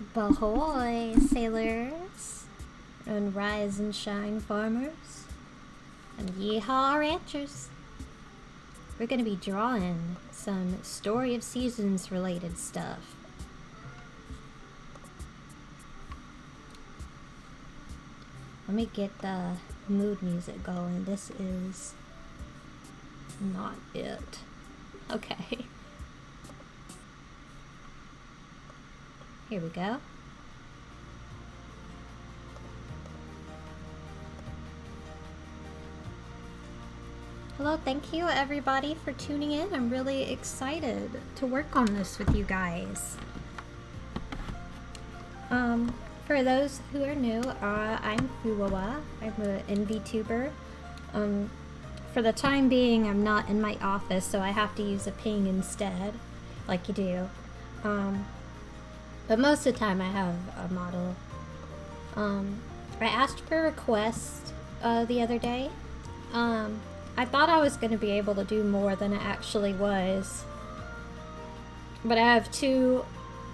Bahoy, sailors, and rise and shine, farmers, and yeehaw, ranchers. We're gonna be drawing some Story of Seasons related stuff. Let me get the mood music going. This is not it. Okay. Here we go. Hello, thank you everybody for tuning in. I'm really excited to work on this with you guys. For those who are new, I'm Fuwawa. I'm an NVTuber. For the time being, I'm not in my office, so I have to use a ping instead, like you do. But most of the time I have a model. I asked for a request the other day. I thought I was going to be able to do more than I actually was. But I have two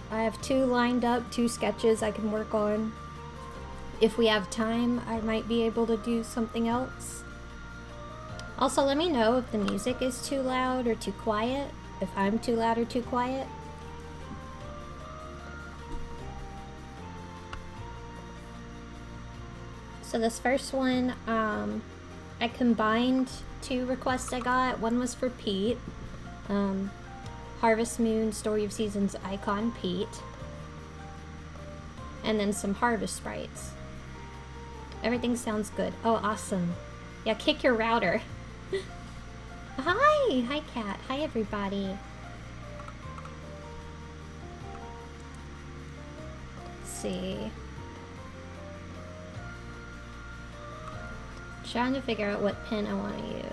lined up, 2 sketches I can work on. If we have time, I might be able to do something else. Also, let me know if the music is too loud or too quiet, if I'm too loud or too quiet. So this first one, I combined 2 requests I got. One was for Pete, Harvest Moon Story of Seasons icon Pete, and then some harvest sprites. Everything sounds good. Oh, awesome. Yeah, kick your router. Hi Kat. Hi everybody. Let's see. Trying to figure out what pen I want to use.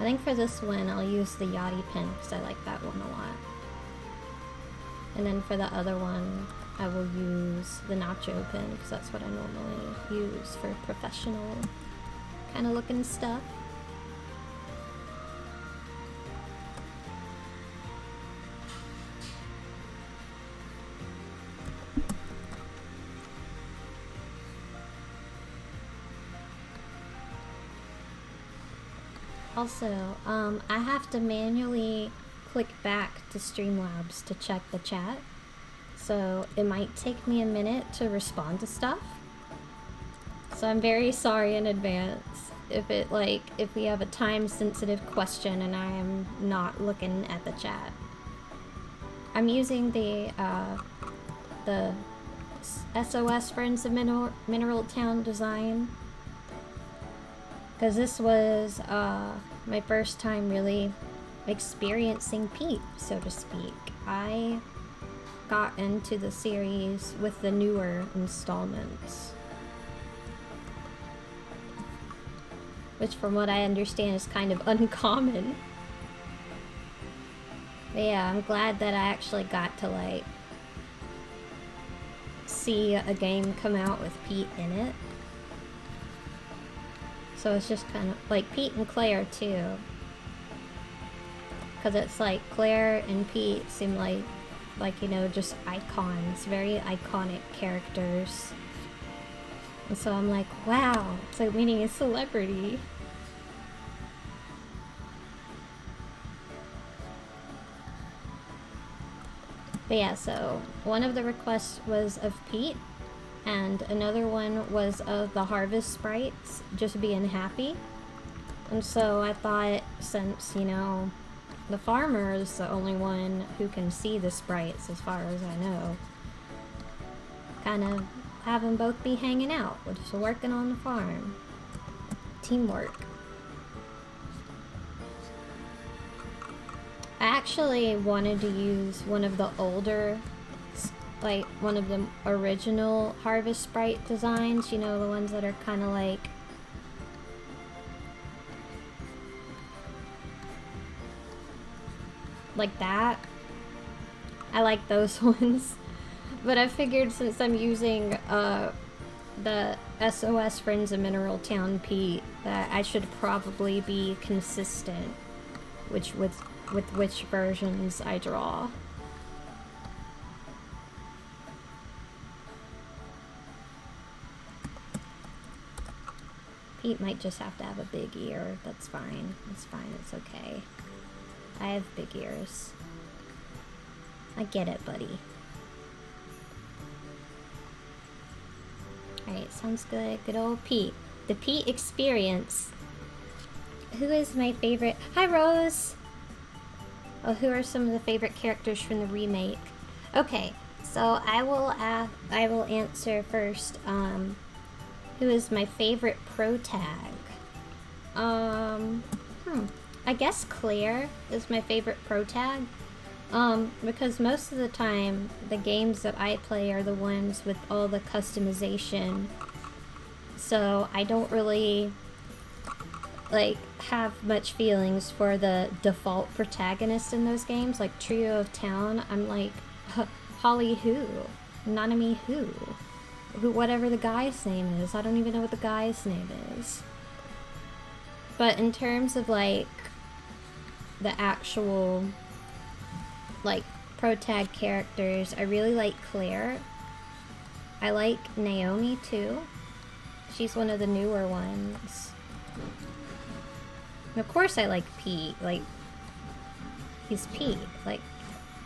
I think for this one I'll use the Yachty pen because I like that one a lot. And then for the other one I will use the Nacho pen because that's what I normally use for professional kind of looking stuff. Also, I have to manually click back to Streamlabs to check the chat, so it might take me a minute to respond to stuff. So I'm very sorry in advance if we have a time-sensitive question and I am not looking at the chat. I'm using the SOS Friends of Mineral Town design, because this was my first time really experiencing Pete, so to speak. I got into the series with the newer installments, which from what I understand is kind of uncommon. But yeah, I'm glad that I actually got to see a game come out with Pete in it. So it's just kind of like Pete and Claire too, because it's like Claire and Pete seem like you know, just icons, very iconic characters. And so I'm like, wow, it's like meeting a celebrity. But yeah, so one of the requests was of Pete, and another one was of the harvest sprites just being happy. And so I thought, since, you know, the farmer is the only one who can see the sprites as far as I know, kind of have them both be hanging out, just working on the farm. Teamwork. I actually wanted to use one of the older, like one of the original harvest sprite designs, you know, the ones that are kind of like that. I like those ones. But I figured since I'm using the SOS Friends of Mineral Town Pete, that I should probably be consistent with which versions I draw. Pete might just have to have a big ear. That's fine. It's fine. It's okay. I have big ears. I get it, buddy. Alright, sounds good. Good old Pete. The Pete experience. Who is my favorite? Hi, Rose! Oh, who are some of the favorite characters from the remake? Okay, so I will answer first. Who is my favorite protag? I guess Claire is my favorite protag. Because most of the time, the games that I play are the ones with all the customization. So I don't really, like, have much feelings for the default protagonist in those games. Like Trio of Town, I'm like, Holly who? Nanami who? Whatever the guy's name is. I don't even know what the guy's name is. But in terms of, like, the actual, like, protag characters, I really like Claire. I like Naomi too. She's one of the newer ones. And of course I like Pete. Like, he's Pete. Like,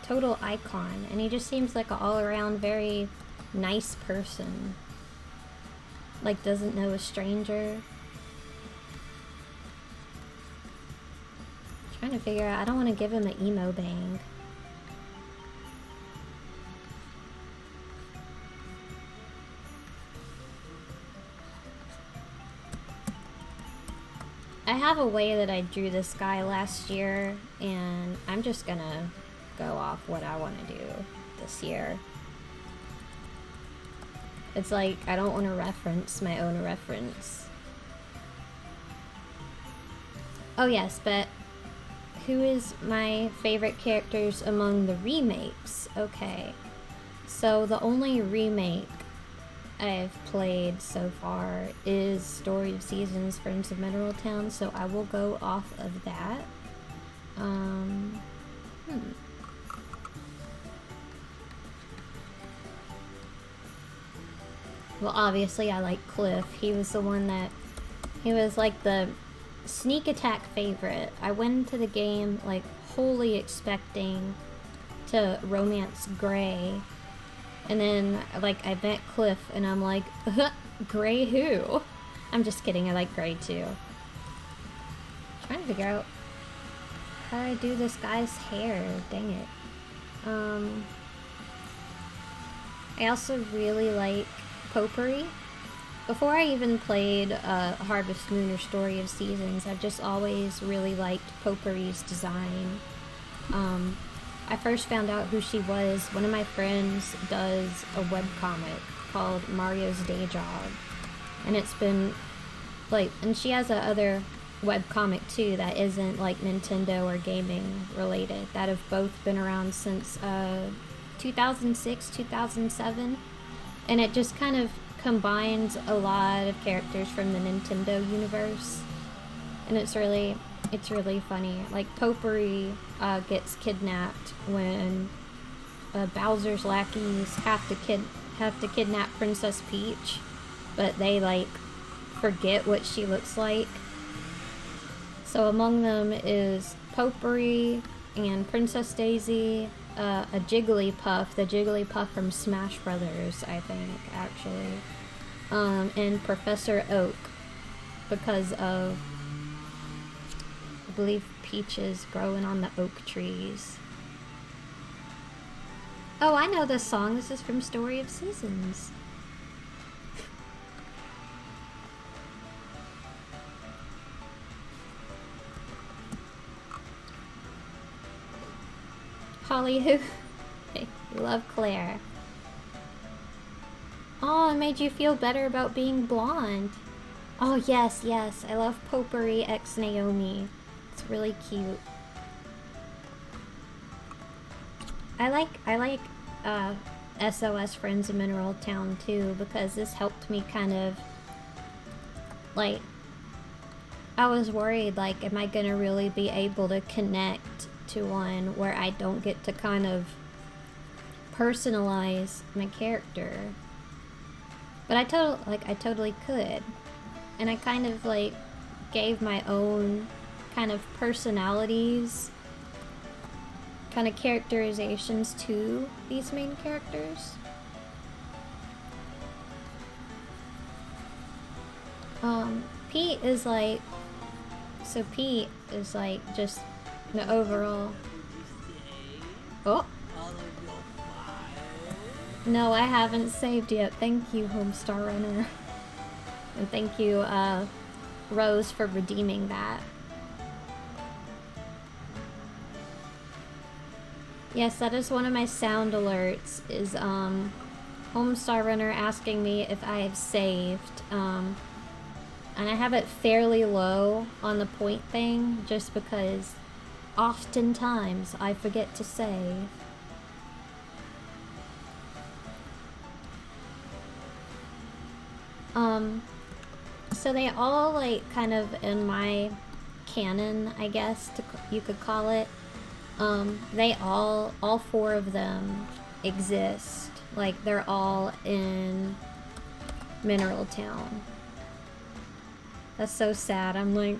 total icon. And he just seems like an all-around very nice person. Like, doesn't know a stranger. Trying to figure out, I don't want to give him an emo bang. I have a way that I drew this guy last year, and I'm just gonna go off what I want to do this year. It's like, I don't want to reference my own reference. Oh yes, but who is my favorite characters among the remakes? Okay, so the only remake I've played so far is Story of Seasons, Friends of Mineral Town, so I will go off of that. Well, obviously I like Cliff. He was the one that, he was like the sneak attack favorite. I went into the game like wholly expecting to romance Gray. And then, like, I met Cliff, and I'm like, Gray who? I'm just kidding, I like Gray too. Trying to figure out how I do this guy's hair, dang it. I also really like Potpourri. Before I even played Harvest Moon or Story of Seasons, I've just always really liked Potpourri's design. I first found out who she was. One of my friends does a webcomic called Mario's Day Job. And it's been, like, and she has a other webcomic too that isn't, like, Nintendo or gaming related, that have both been around since 2006, 2007. And it just kind of combines a lot of characters from the Nintendo universe. And it's really funny. Like, Potpourri gets kidnapped when Bowser's lackeys have to kidnap Princess Peach, but they, like, forget what she looks like. So among them is Potpourri and Princess Daisy, a Jigglypuff, the Jigglypuff from Smash Brothers, I think, actually, and Professor Oak, because of, I believe, peaches growing on the oak trees. Oh, I know this song. This is from Story of Seasons. Holly who? Hey, love Claire. Oh, it made you feel better about being blonde. Oh, yes, yes. I love Potpourri x Naomi. It's really cute. I like SOS Friends of Mineral Town too, because this helped me kind of, like, I was worried, like, am I gonna really be able to connect to one where I don't get to kind of personalize my character? But I totally could. and I kind of like gave my own kind of personalities, kind of characterizations to these main characters. Pete is like, so Pete is like just the overall. Oh. No, I haven't saved yet. Thank you, Homestar Runner. And thank you, Rose, for redeeming that. Yes, that is one of my sound alerts, is Homestar Runner asking me if I have saved. And I have it fairly low on the point thing, just because oftentimes I forget to save. So they all, like, kind of in my canon, I guess you could call it, they all four of them exist. Like, they're all in Mineral Town. That's so sad. I'm like,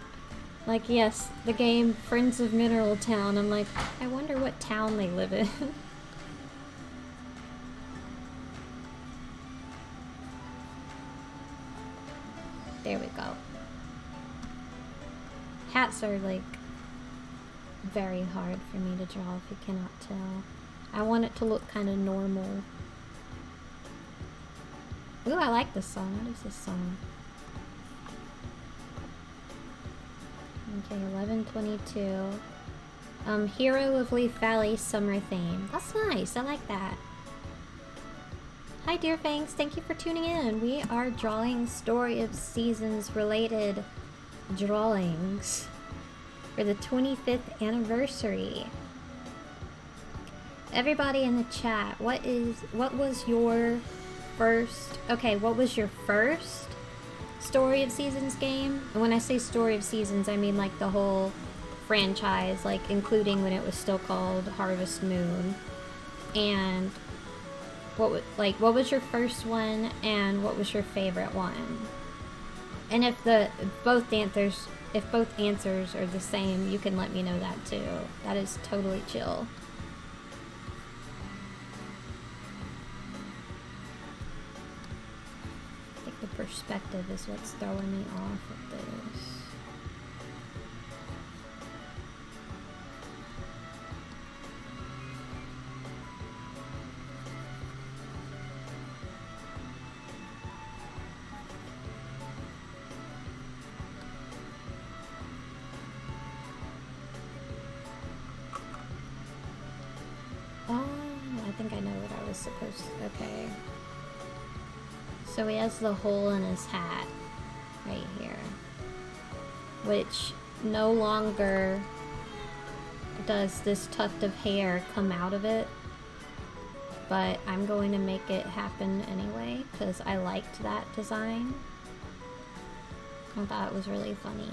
yes, the game Friends of Mineral Town. I'm like, I wonder what town they live in. There we go. Hats are, like, very hard for me to draw, if you cannot tell. I want it to look kind of normal. Ooh, I like this song. What is this song? Okay, 11:22. Hero of Leaf Valley summer theme. That's nice. I like that. Hi, Dear Fangs. Thank you for tuning in. We are drawing Story of Seasons related drawings for the 25th anniversary. Everybody in the chat, what was your first, what was your first Story of Seasons game? And when I say Story of Seasons, I mean like the whole franchise, like including when it was still called Harvest Moon. And what was your first one, and what was your favorite one? And if both answers are the same, you can let me know that too. That is totally chill. I think the perspective is what's throwing me off with this. I think I know what I was supposed to... Okay. So he has the hole in his hat right here, which no longer does this tuft of hair come out of it, but I'm going to make it happen anyway because I liked that design. I thought it was really funny.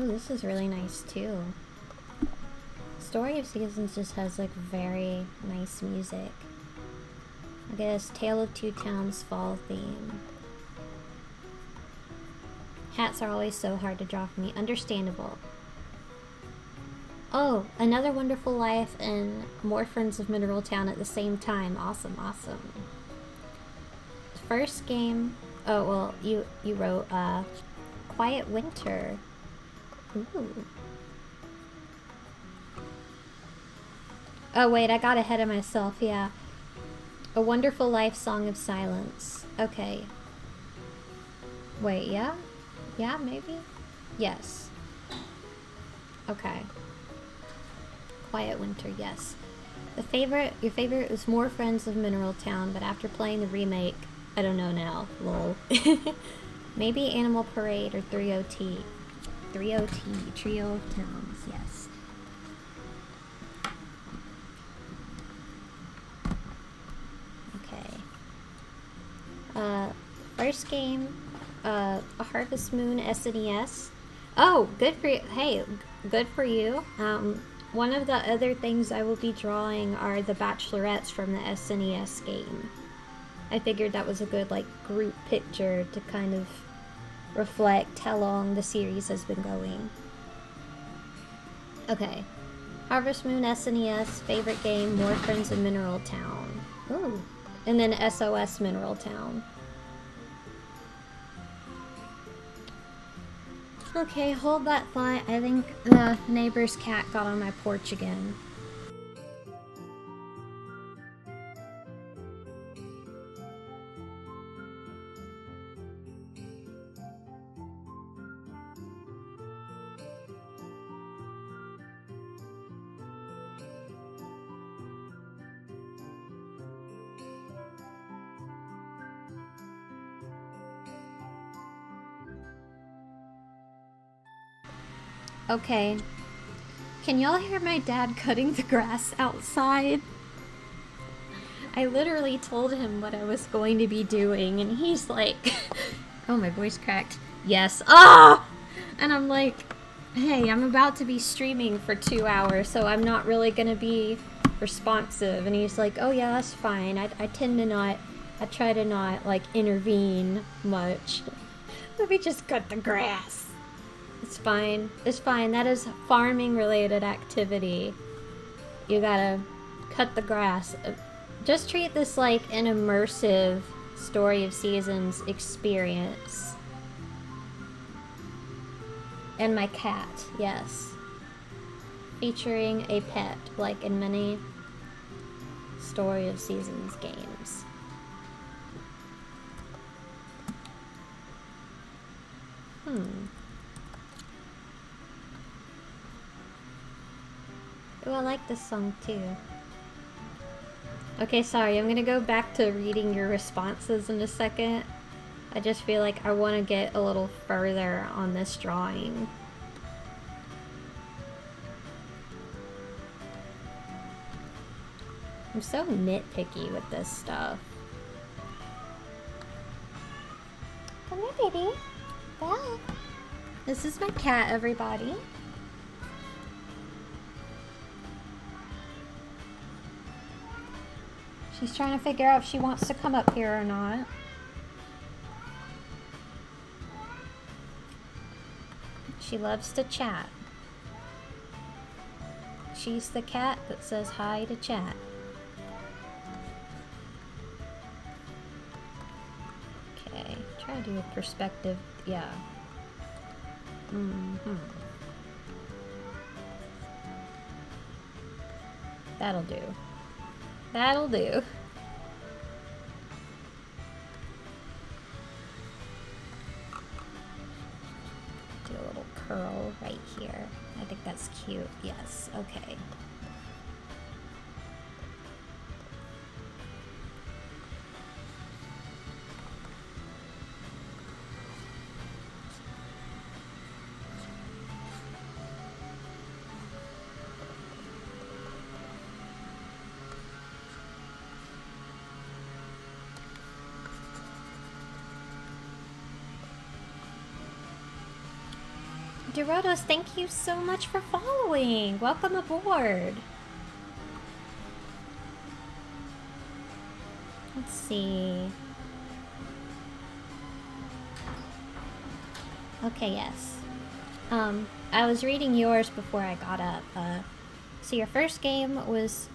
Oh, this is really nice too. Story of Seasons just has like very nice music. I guess Tale of Two Towns fall theme. Hats are always so hard to draw for me. Understandable. Oh, Another Wonderful Life and more Friends of Mineral Town at the same time. Awesome, awesome. First game. Oh, well, you wrote Quiet Winter. Ooh. Oh wait, I got ahead of myself, yeah. A Wonderful Life, Song of Silence. Okay. Wait, yeah? Yeah, maybe? Yes. Okay. Quiet Winter, yes. Your favorite was More Friends of Mineral Town, but after playing the remake, I don't know now, lol. Maybe Animal Parade or 3OT. 3OT, Trio of Towns, yes. Okay. First game, a Harvest Moon SNES. Oh, good for you. Hey, good for you. One of the other things I will be drawing are the bachelorettes from the SNES game. I figured that was a good, like, group picture to kind of reflect how long the series has been going. Okay. Harvest Moon SNES, favorite game, More Friends in Mineral Town. Ooh. And then SOS Mineral Town. Okay, hold that thought. I think the neighbor's cat got on my porch again. Okay. Can y'all hear my dad cutting the grass outside? I literally told him what I was going to be doing, and he's like, oh, my voice cracked. Yes. Ah! And I'm like, hey, I'm about to be streaming for 2 hours, so I'm not really gonna be responsive. And he's like, oh yeah, that's fine. I try to not, like, intervene much. Let me just cut the grass. It's fine. It's fine. That is farming related activity. You gotta cut the grass. Just treat this like an immersive Story of Seasons experience. And my cat, yes. Featuring a pet, like in many Story of Seasons games. Oh, I like this song too. Okay, sorry, I'm gonna go back to reading your responses in a second. I just feel like I want to get a little further on this drawing. I'm so nitpicky with this stuff. Come here, baby. Bye. This is my cat, everybody. She's trying to figure out if she wants to come up here or not. She loves to chat. She's the cat that says hi to chat. Okay, try to do a perspective, yeah. That'll do. That'll do. Do a little curl right here. I think that's cute. Yes, okay. Dorotos, thank you so much for following. Welcome aboard. Let's see. Okay, yes. I was reading yours before I got up. So your first game was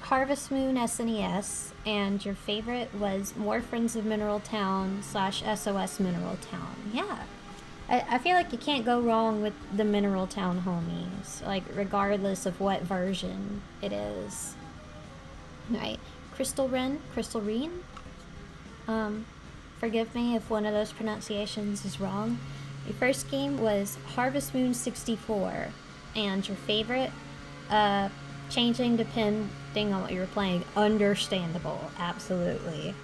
Harvest Moon SNES, and your favorite was More Friends of Mineral Town / SOS Mineral Town. Yeah. I feel like you can't go wrong with the Mineral Town homies, like, regardless of what version it is. Right. Crystal Reen? Forgive me if one of those pronunciations is wrong. Your first game was Harvest Moon 64, and your favorite, changing depending on what you were playing. Understandable, absolutely.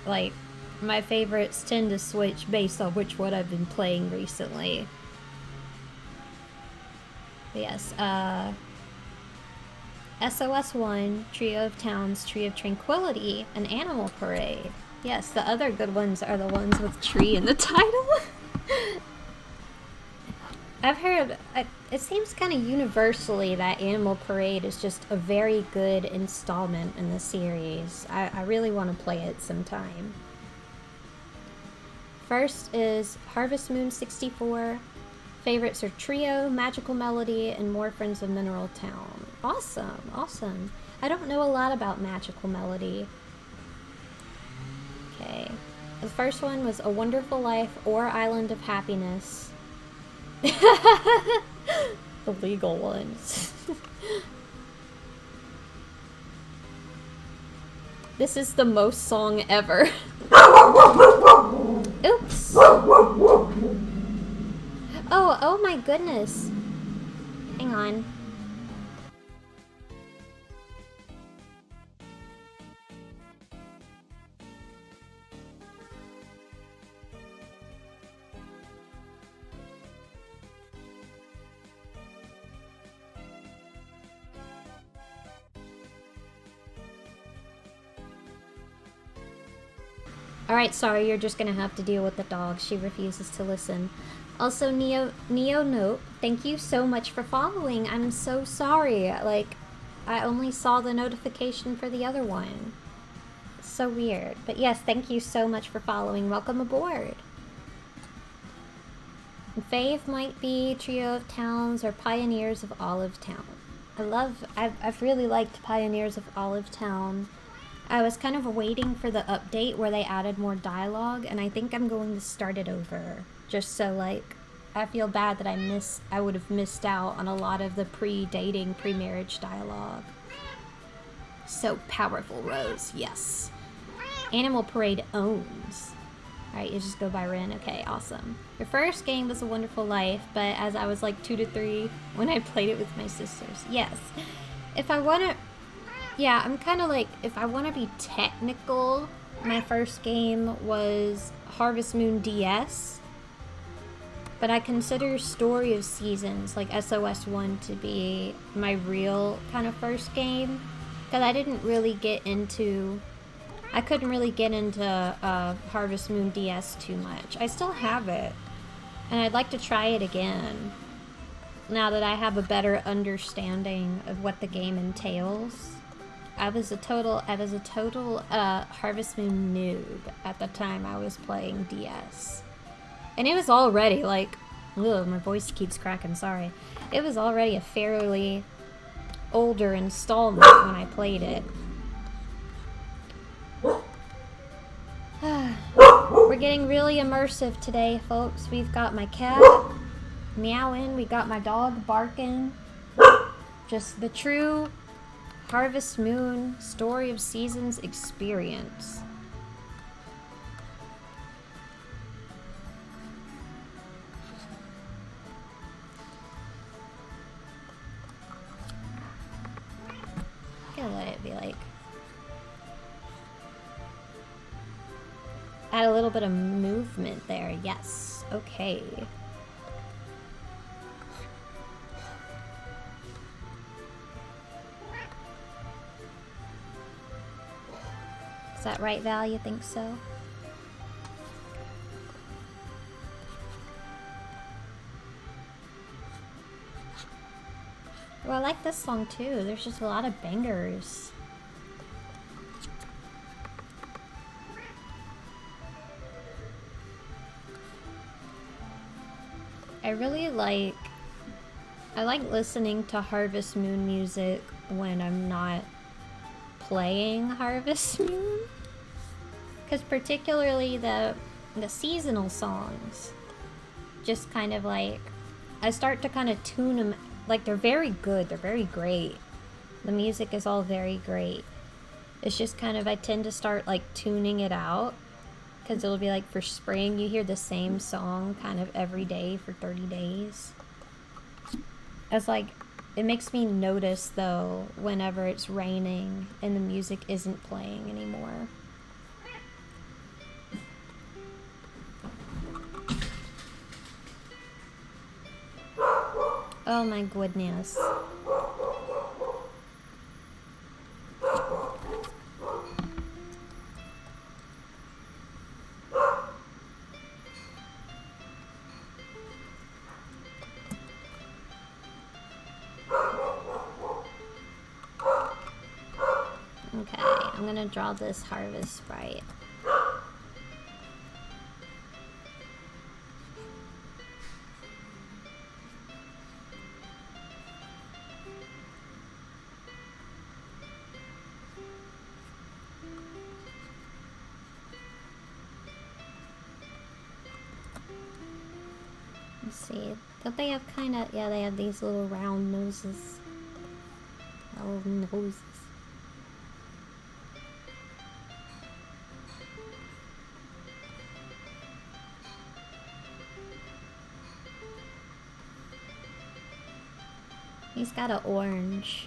Like, my favorites tend to switch based on which one I've been playing recently. But yes, SOS1, Trio of Towns, Tree of Tranquility, and Animal Parade. Yes, the other good ones are the ones with tree in the title. I've heard, it seems kind of universally that Animal Parade is just a very good installment in the series. I really want to play it sometime. First is Harvest Moon 64. Favorites are Trio, Magical Melody, and More Friends of Mineral Town. Awesome, awesome. I don't know a lot about Magical Melody. Okay. The first one was A Wonderful Life or Island of Happiness. The legal ones. This is the most song ever. Oops. Oh my goodness. Hang on. Alright, sorry, you're just gonna have to deal with the dog. She refuses to listen. Also, Neo Note, thank you so much for following. I'm so sorry. Like, I only saw the notification for the other one. So weird. But yes, thank you so much for following. Welcome aboard. Fave might be Trio of Towns or Pioneers of Olive Town. I've really liked Pioneers of Olive Town. I was kind of waiting for the update where they added more dialogue, and I think I'm going to start it over. Just so, like, I feel bad that I would have missed out on a lot of the pre-dating, pre-marriage dialogue. So powerful, Rose, yes. Animal Parade owns. Alright, you just go by Ren. Okay, awesome. Your first game was A Wonderful Life, but as I was like 2 to 3 when I played it with my sisters. Yes. If I want to... Yeah, I'm kind of like, if I want to be technical, my first game was Harvest Moon DS. But I consider Story of Seasons, like SOS1, to be my real kind of first game. Because I couldn't really get into Harvest Moon DS too much. I still have it, and I'd like to try it again, now that I have a better understanding of what the game entails. I was a total Harvest Moon noob at the time I was playing DS. And it was already like, ugh, my voice keeps cracking, sorry. It was already a fairly older installment when I played it. We're getting really immersive today, folks. We've got my cat meowing, we got my dog barking. Just the true Harvest Moon Story of Seasons experience. I'm gonna let it be like... Add a little bit of movement there, yes. Okay. Is that right, Val? You think so? Well, I like this song too. There's just a lot of bangers. I like listening to Harvest Moon music when I'm not playing Harvest Moon, because particularly the seasonal songs, just kind of like, I start to kind of tune them, like they're very good, they're very great, the music is all very great, it's just kind of, I tend to start like tuning it out, because it'll be like for spring you hear the same song kind of every day for 30 days. It's like, it makes me notice though whenever it's raining and the music isn't playing anymore. Oh my goodness. I'm gonna draw this harvest sprite. Let's see. Don't they have kind of... Yeah, they have these little round noses. Little noses. He's got an orange.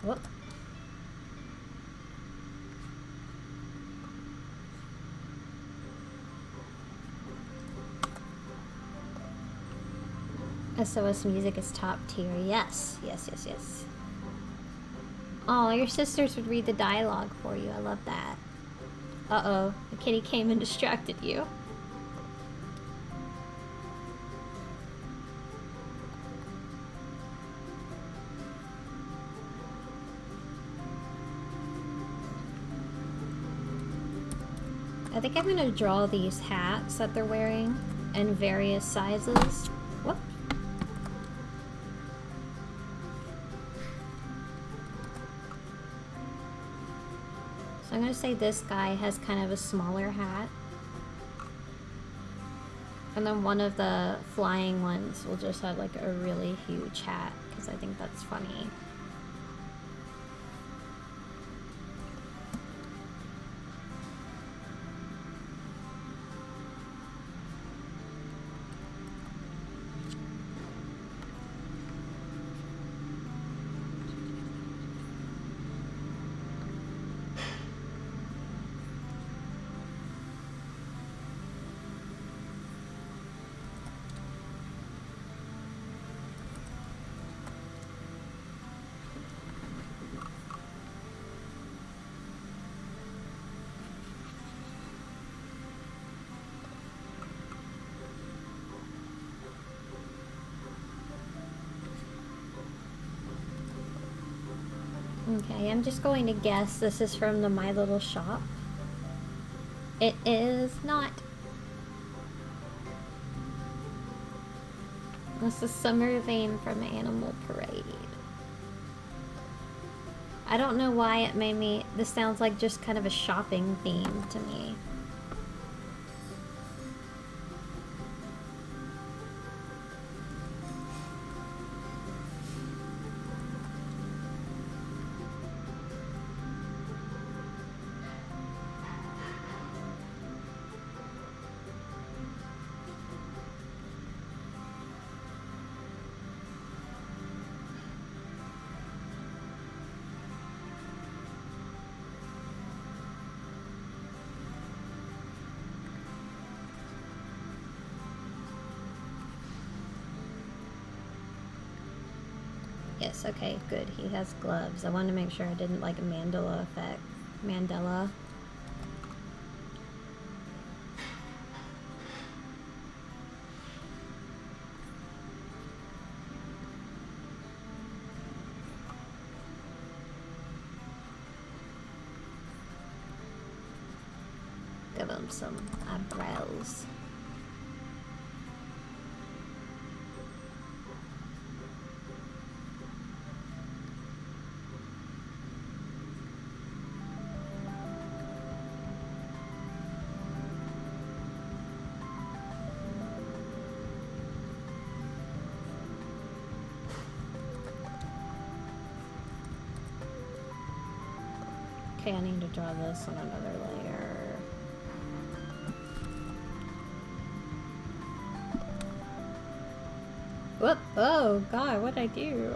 Whoop. SOS music is top tier. Yes, yes, yes, yes. Oh, your sisters would read the dialogue for you. I love that. Uh-oh, the kitty came and distracted you. I think I'm gonna draw these hats that they're wearing in various sizes. Whoop. So I'm gonna say this guy has kind of a smaller hat. And then one of the flying ones will just have like a really huge hat, because I think that's funny. Okay, I'm just going to guess this is from the My Little Shop. It is not. This is Summer Vane from Animal Parade. I don't know why it made me... This sounds like just kind of a shopping theme to me. Yes, okay, good. He has gloves. I wanted to make sure I didn't like a Mandela effect. Mandela. Give him some eyebrows. Okay, I need to draw this on another layer. Whoop! Oh god, what'd I do?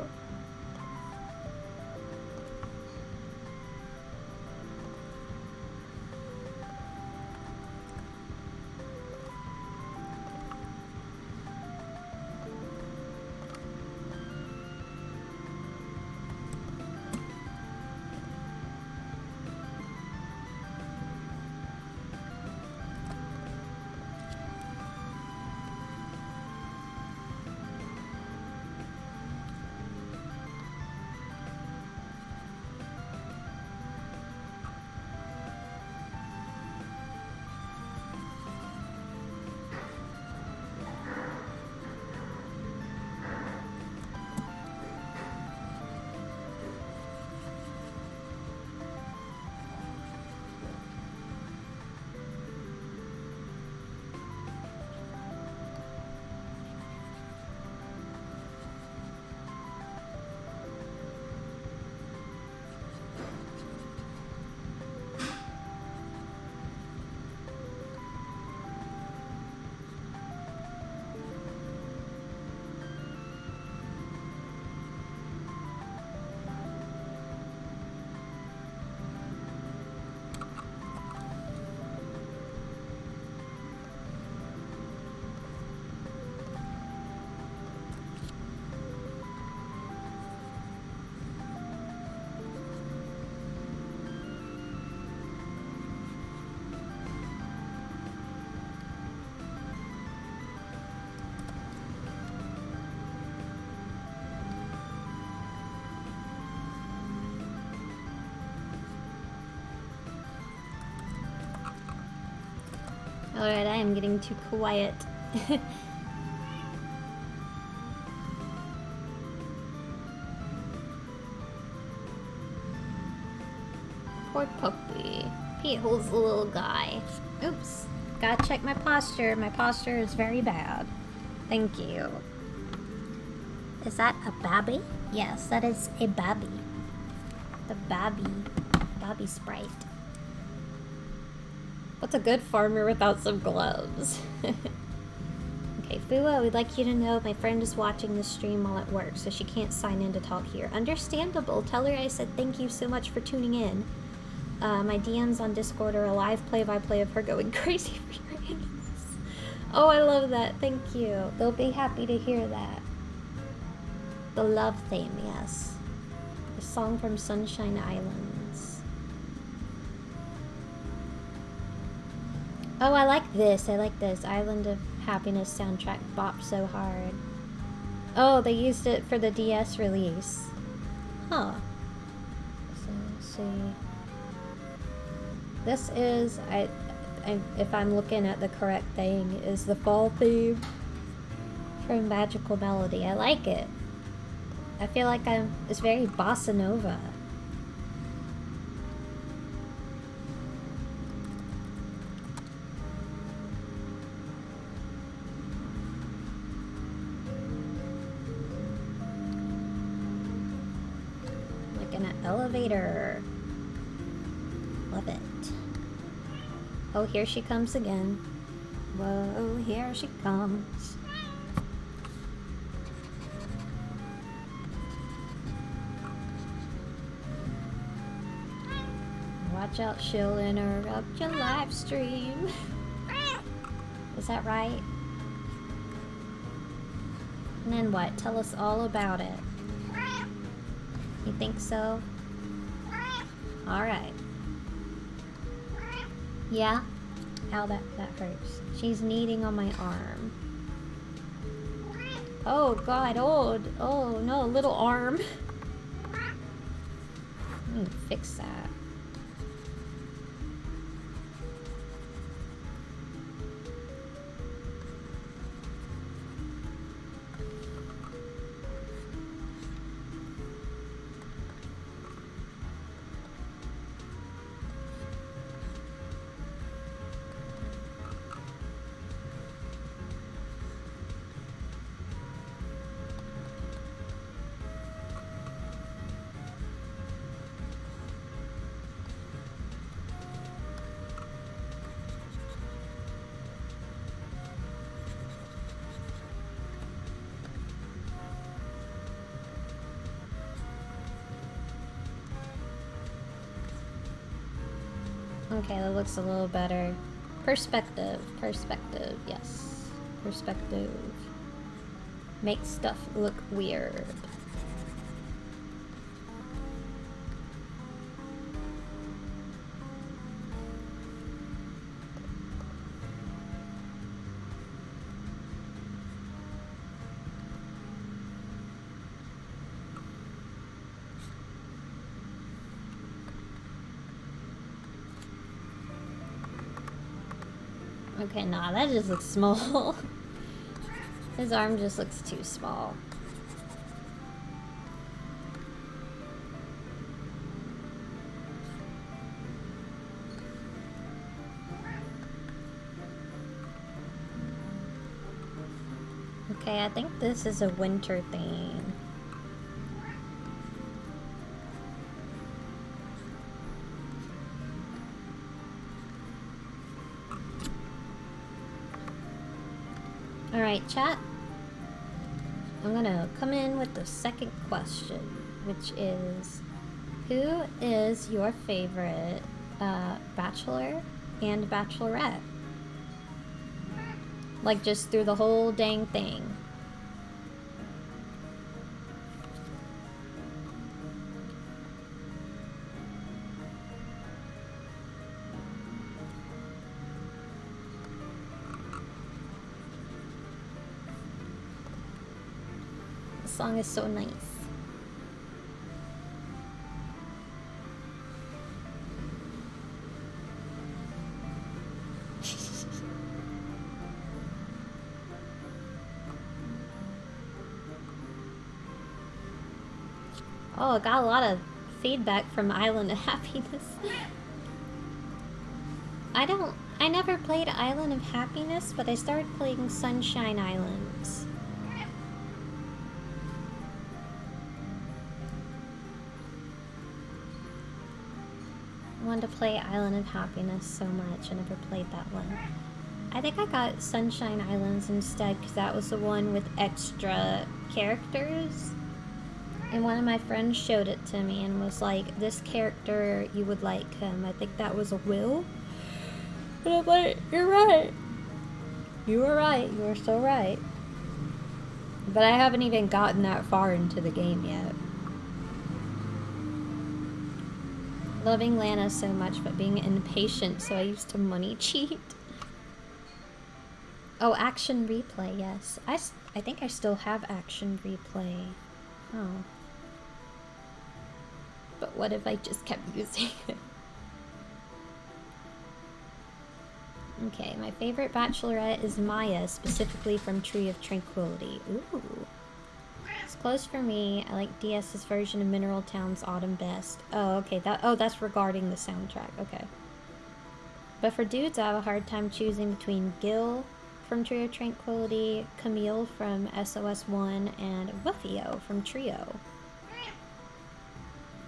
Alright, I am getting too quiet. Poor puppy. Pete holds the little guy. Oops. Gotta check my posture. My posture is very bad. Thank you. Is that a babby? Yes, that is a babby. The babby sprite. What's a good farmer without some gloves? Okay, Fua, we'd like you to know my friend is watching the stream while at work, so she can't sign in to talk here. Understandable. Tell her I said thank you so much for tuning in. My DMs on Discord are a live play-by-play of her going crazy for your animals. Oh, I love that. Thank you. They'll be happy to hear that. The love theme, yes. A song from Sunshine Islands. Oh, I like this. I like this. Island of Happiness soundtrack bop so hard. Oh, they used it for the DS release. Huh. So, let's see. This is, if I'm looking at the correct thing, is the fall theme from Magical Melody. I like it. I feel like it's very bossa nova. Like in an elevator. Love it. Oh, here she comes again. Whoa, here she comes. Watch out, she'll interrupt your live stream. Is that right? And then what? Tell us all about it. You think so? Alright. Yeah? Ow, that hurts. She's kneading on my arm. Oh god, oh no, little arm. Let me fix that. Okay, that looks a little better. Perspective, yes. Perspective. Makes stuff look weird. Okay, nah, that just looks small. His arm just looks too small. Okay, I think this is a winter theme. Alright, chat. I'm gonna come in with the second question, which is, who is your favorite bachelor and bachelorette? Like, just through the whole dang thing. The song is so nice. Oh, I got a lot of feedback from Island of Happiness. I never played Island of Happiness, but I started playing Sunshine Islands. I wanted to play Island of Happiness so much. I never played that one. I think I got Sunshine Islands instead because that was the one with extra characters. And one of my friends showed it to me and was like, this character, you would like him. I think that was a Will. And I'm like, you're right. You were right. You were so right. But I haven't even gotten that far into the game yet. Loving Lana so much, but being impatient, so I used to money cheat. Oh, Action Replay, yes. I think I still have Action Replay. Oh. But what if I just kept using it? Okay, my favorite bachelorette is Maya, specifically from Tree of Tranquility. Ooh. It's close for me. I like DS's version of Mineral Town's Autumn best. Oh, okay. That's regarding the soundtrack. Okay. But for dudes, I have a hard time choosing between Gil from Tree of Tranquility, Camille from SOS1, and Wuffio from Trio.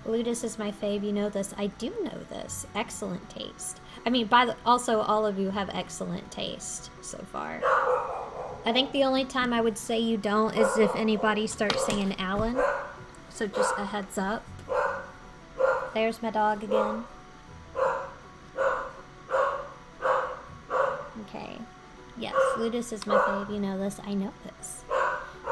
Ludus is my fave, you know this. I do know this. Excellent taste. I mean, also, all of you have excellent taste so far. I think the only time I would say you don't is if anybody starts singing Alan. So just a heads up. There's my dog again. Okay. Yes, Ludus is my fave, you know this. I know this.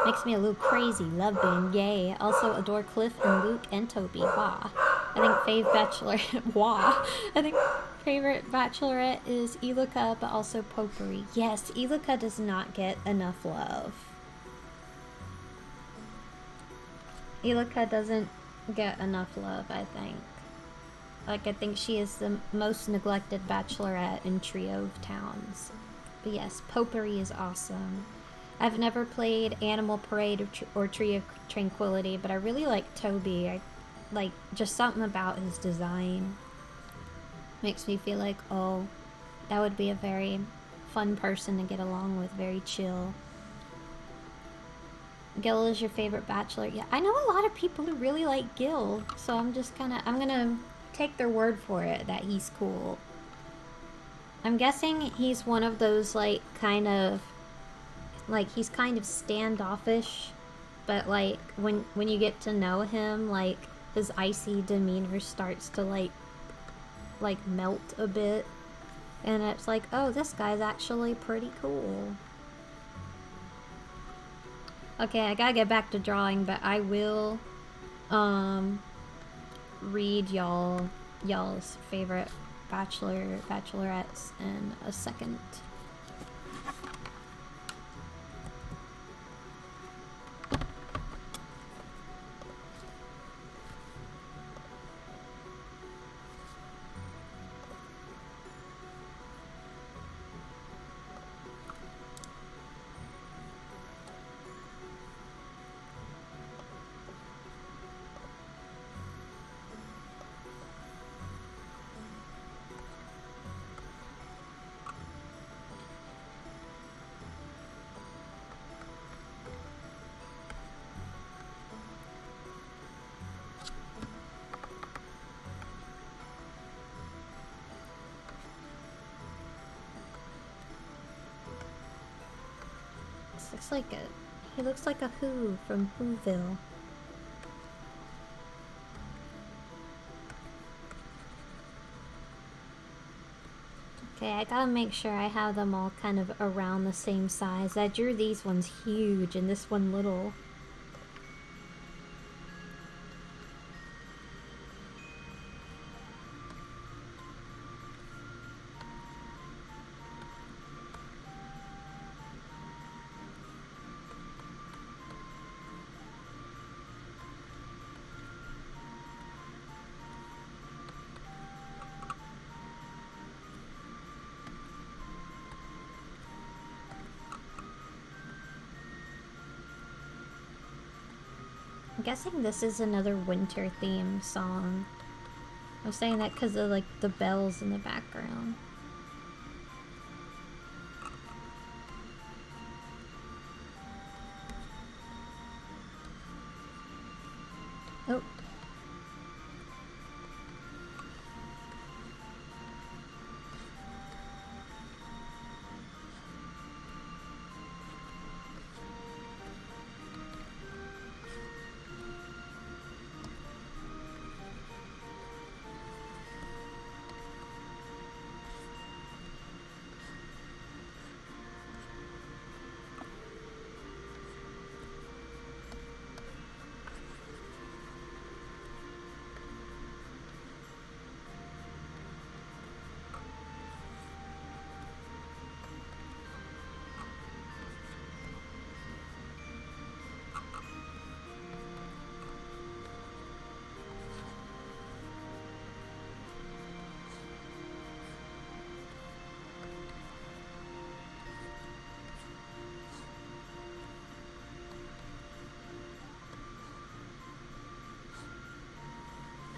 Makes me a little crazy. Love being gay. Also adore Cliff and Luke and Toby. Wah. I think fave bachelorette. Wah. I think favorite bachelorette is Iluka, but also Potpourri. Yes, Iluka does not get enough love. Iluka doesn't get enough love, I think. Like, I think she is the most neglected bachelorette in Trio of Towns. But yes, Potpourri is awesome. I've never played Animal Parade or Tree of Tranquility, but I really like Toby. I like just something about his design. Makes me feel like, oh, that would be a very fun person to get along with, very chill. Gil is your favorite bachelor? Yeah, I know a lot of people who really like Gil, so I'm gonna take their word for it that he's cool. I'm guessing he's one of those, like, he's kind of standoffish, but, like, when you get to know him, like, his icy demeanor starts to, like melt a bit. And it's like, oh, this guy's actually pretty cool. Okay, I gotta get back to drawing, but I will, read y'all's favorite bachelorettes in a second. He looks like a Who from Whoville. Okay, I gotta make sure I have them all kind of around the same size. I drew these ones huge and this one little. guessing this is another winter theme song. I'm saying that because of like the bells in the background. Oh.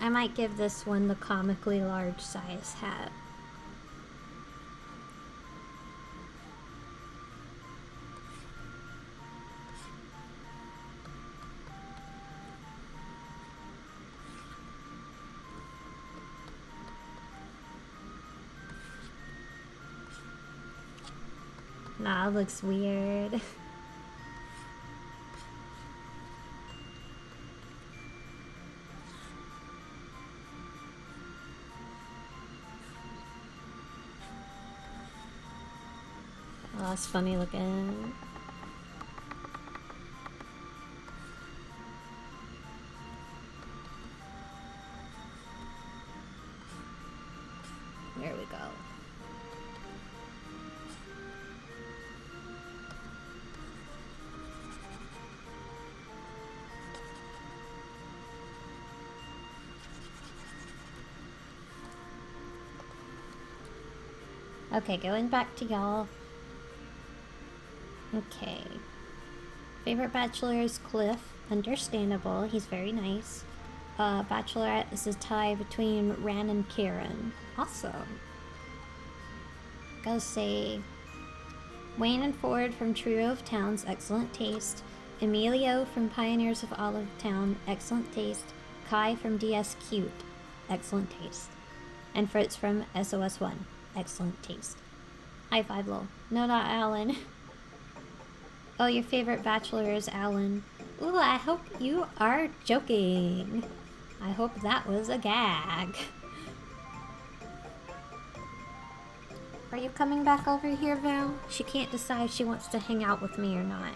I might give this one the comically large size hat. Nah, it looks weird. Oh, that's funny looking. There we go. Okay, going back to y'all. Okay. Favorite bachelor is Cliff. Understandable. He's very nice. Bachelorette is a tie between Ran and Karen. Awesome. Go say Wayne and Ford from Trio of Towns. Excellent taste. Emilio from Pioneers of Olive Town. Excellent taste. Kai from DS Cute. Excellent taste. And Fritz from SOS1. Excellent taste. High five, lol. No, not Alan. Oh, your favorite bachelor is Alan. Ooh, I hope you are joking. I hope that was a gag. Are you coming back over here, Val? She can't decide if she wants to hang out with me or not.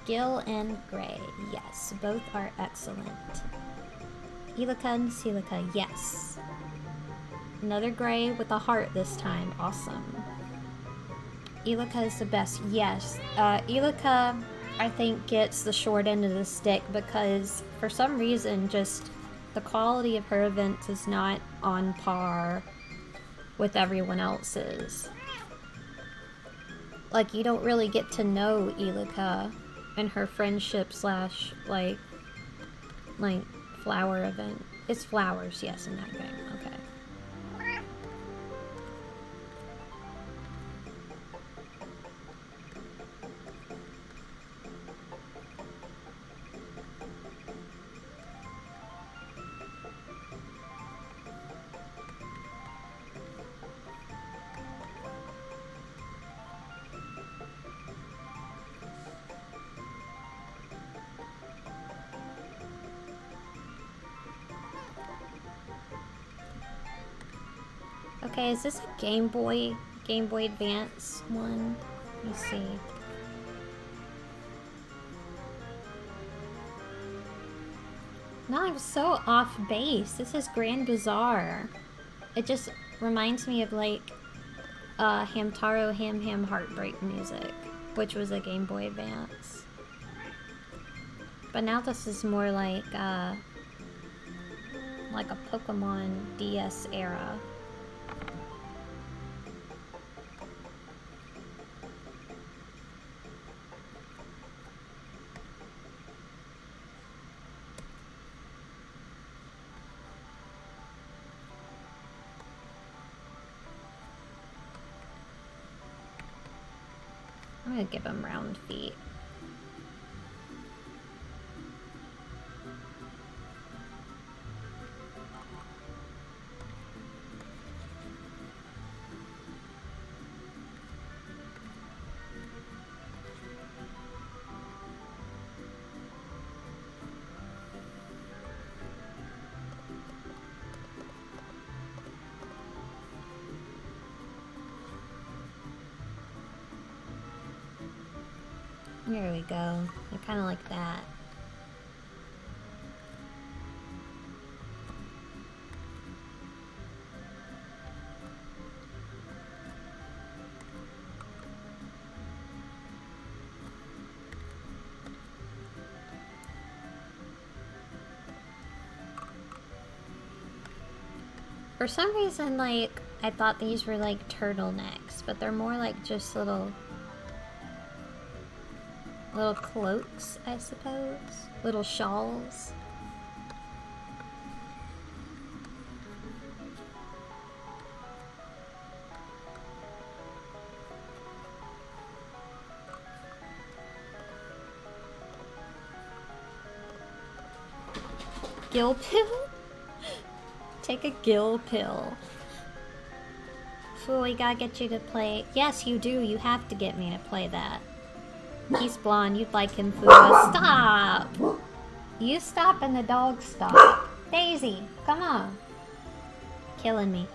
Gil and Gray. Yes, both are excellent. Elika and Silica. Yes. Another Gray with a heart this time. Awesome. Elika is the best. Yes. Elika, I think, gets the short end of the stick because for some reason just the quality of her events is not on par with everyone else's. Like, you don't really get to know Elika and her friendship slash like flower event. It's flowers, yes, in that game. Okay. Okay, is this a Game Boy Advance one? Let me see. No, I'm so off base. This is Grand Bazaar. It just reminds me of like Hamtaro Ham Ham Heartbreak music, which was a Game Boy Advance. But now this is more like a Pokemon DS era. gonna give him round feet. There we go. I kind of like that. For some reason, like, I thought these were like turtlenecks, but they're more like just little cloaks, I suppose. Little shawls. Gill pill? Take a gill pill. Fool, we gotta get you to play. Yes, you do. You have to get me to play that. He's blonde. You'd like him, Fool. Stop! You stop and the dog stop. Daisy, come on. Killing me.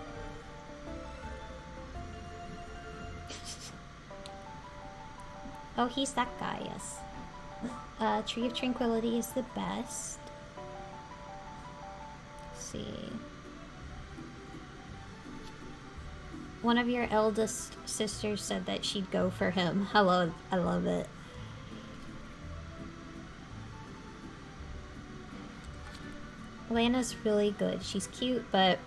Oh, he's that guy, yes. Tree of Tranquility is the best. Let's see. One of your eldest sisters said that she'd go for him. I love it. Lana's really good. She's cute, but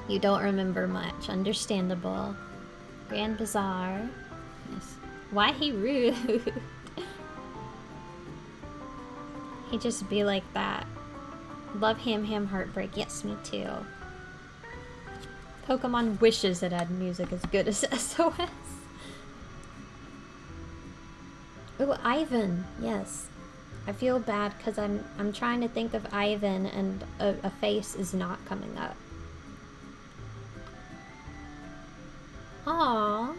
you don't remember much. Understandable. Grand Bazaar. Yes. Why he rude? He just be like that. Love Ham Ham Heartbreak. Yes, me too. Pokemon wishes it had music as good as SOS. Ooh, Ivan. Yes. I feel bad because I'm trying to think of Ivan and a face is not coming up. Aww.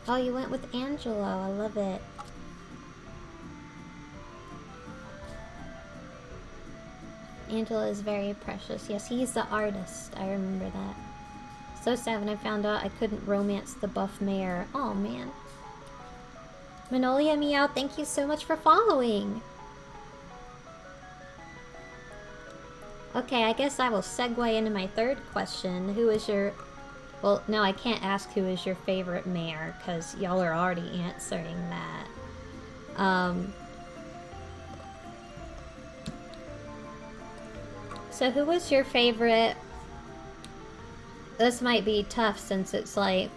Oh, you went with Angelo. I love it. Angela is very precious. Yes, he's the artist. I remember that. So sad when I found out I couldn't romance the buff mare. Oh, man. Manolia Meow, thank you so much for following. Okay, I guess I will segue into my third question. Who is your... Well, no, I can't ask who is your favorite mare, because y'all are already answering that. So who was your favorite... This might be tough since it's like...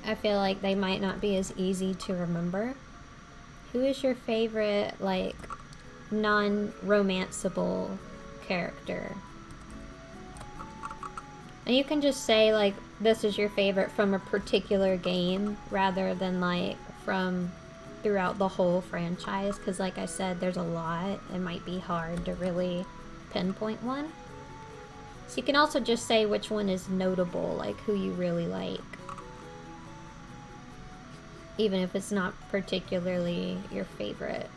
I feel like they might not be as easy to remember. Who is your favorite, like, non-romanceable character? And you can just say, like, this is your favorite from a particular game, rather than, like, from throughout the whole franchise. Because, like I said, there's a lot. It might be hard to really pinpoint one. So you can also just say which one is notable, like, who you really like. Even if it's not particularly your favorite.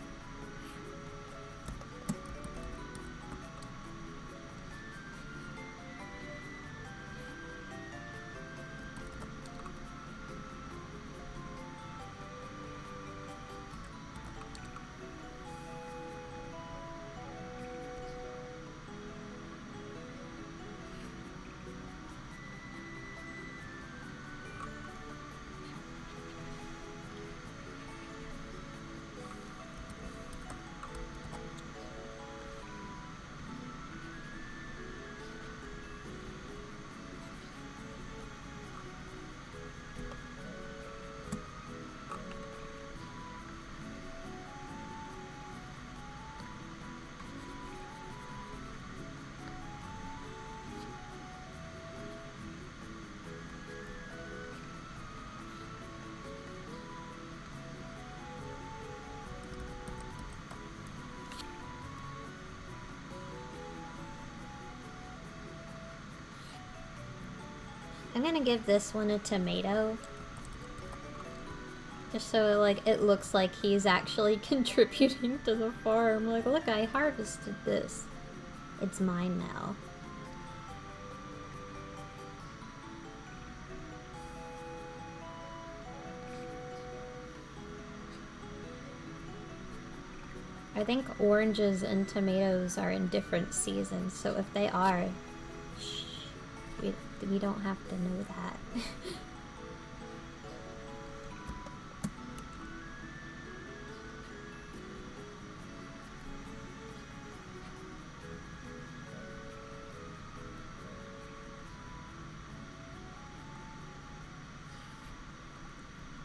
I'm gonna give this one a tomato. Just so like it looks like he's actually contributing to the farm. Like, look, I harvested this. It's mine now. I think oranges and tomatoes are in different seasons, so if they are, shh, we don't have to know that.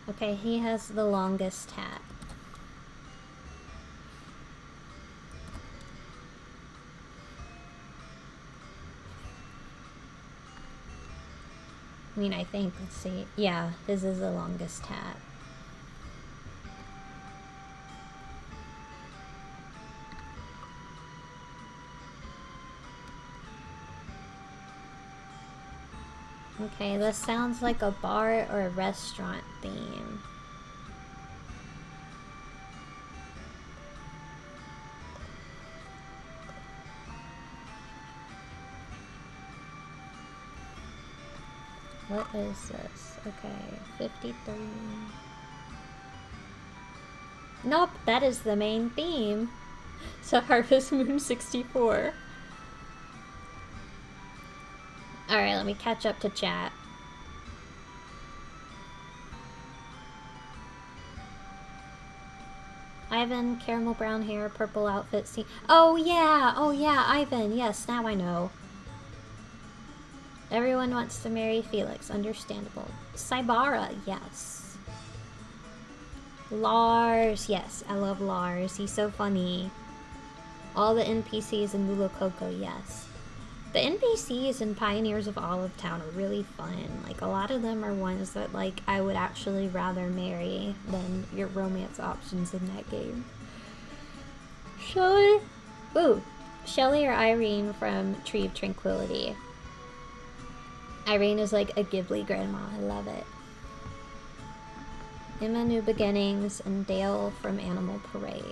Okay, he has the longest hat. I mean, I think, let's see. Yeah, his is the longest hat. Okay, this sounds like a bar or a restaurant theme. What is this? Okay, 53. Nope, that is the main theme. So Harvest Moon 64. Alright, let me catch up to chat. Ivan, caramel brown hair, purple outfit, see. Oh yeah, Ivan, yes, now I know. Everyone wants to marry Felix, understandable. Saibara, yes. Lars, yes, I love Lars, he's so funny. All the NPCs in Lula Coco, yes. The NPCs in Pioneers of Olive Town are really fun. Like, a lot of them are ones that, like, I would actually rather marry than your romance options in that game. Shelly? Ooh, Shelly or Irene from Tree of Tranquility. Irene is like a Ghibli grandma. I love it. Emma New Beginnings and Dale from Animal Parade.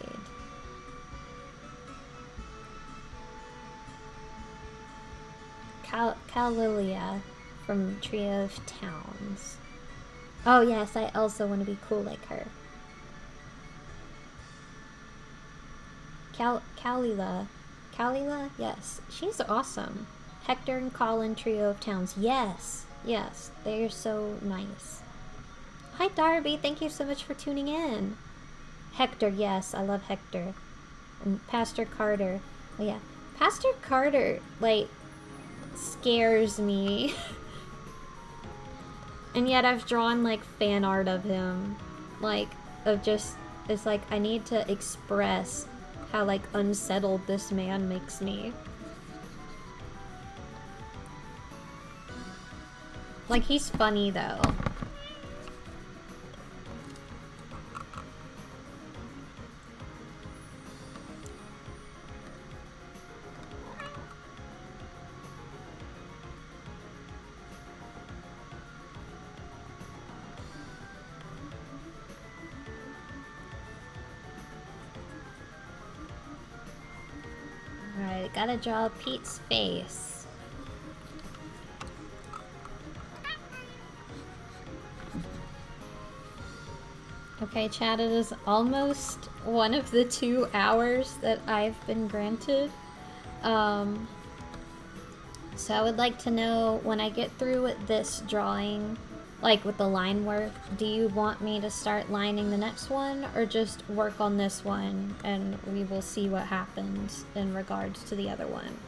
Calilia from Tree of Towns. Oh yes, I also want to be cool like her. Kalila. Kalila? Yes. She's awesome. Hector and Colin, Trio of Towns. Yes. Yes. They're so nice. Hi, Darby. Thank you so much for tuning in. Hector. Yes. I love Hector. And Pastor Carter. Oh, yeah. Pastor Carter, like, scares me. And yet I've drawn, like, fan art of him. Like, of just... It's like, I need to express how, like, unsettled this man makes me. Like, he's funny, though. Alright, gotta draw Pete's face. Okay, chat, it is almost one of the 2 hours that I've been granted. So I would like to know, when I get through with this drawing, like with the line work, do you want me to start lining the next one, or just work on this one and we will see what happens in regards to the other one?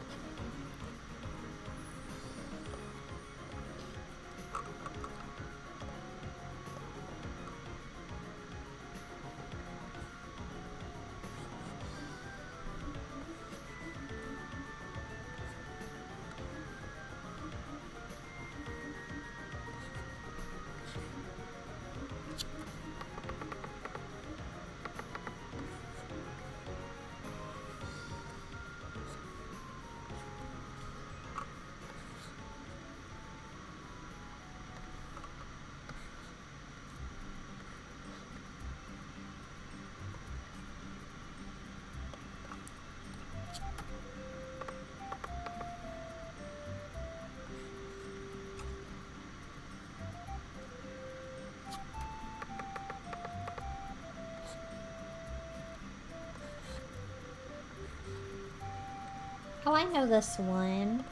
Oh, I know this one.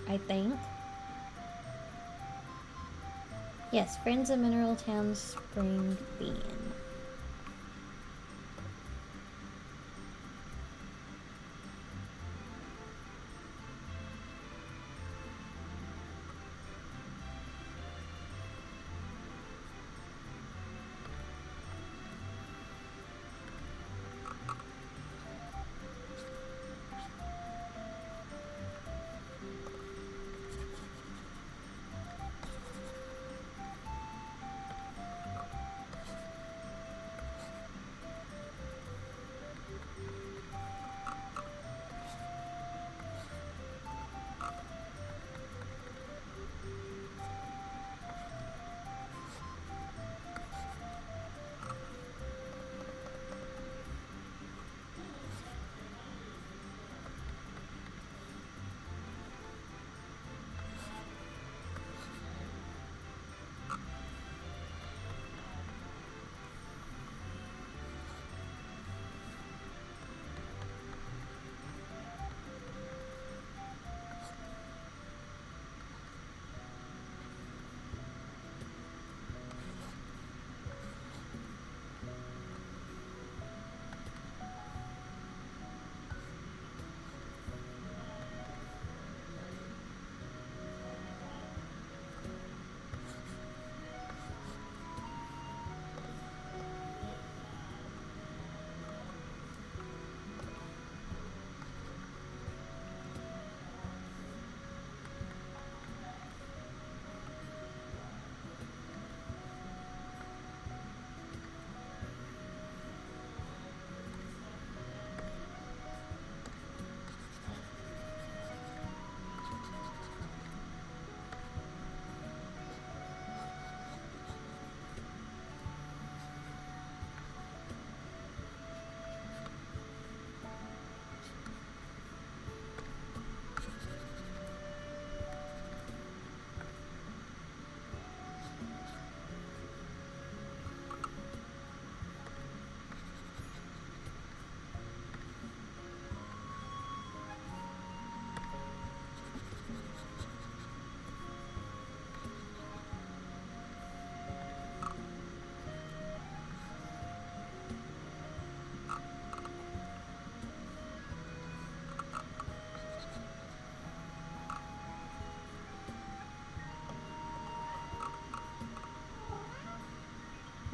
I think. Yes, Friends of Mineral Town Spring Bean.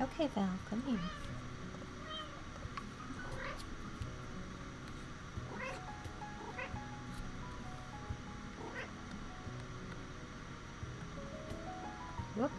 Okay, Val, come here. Whoop.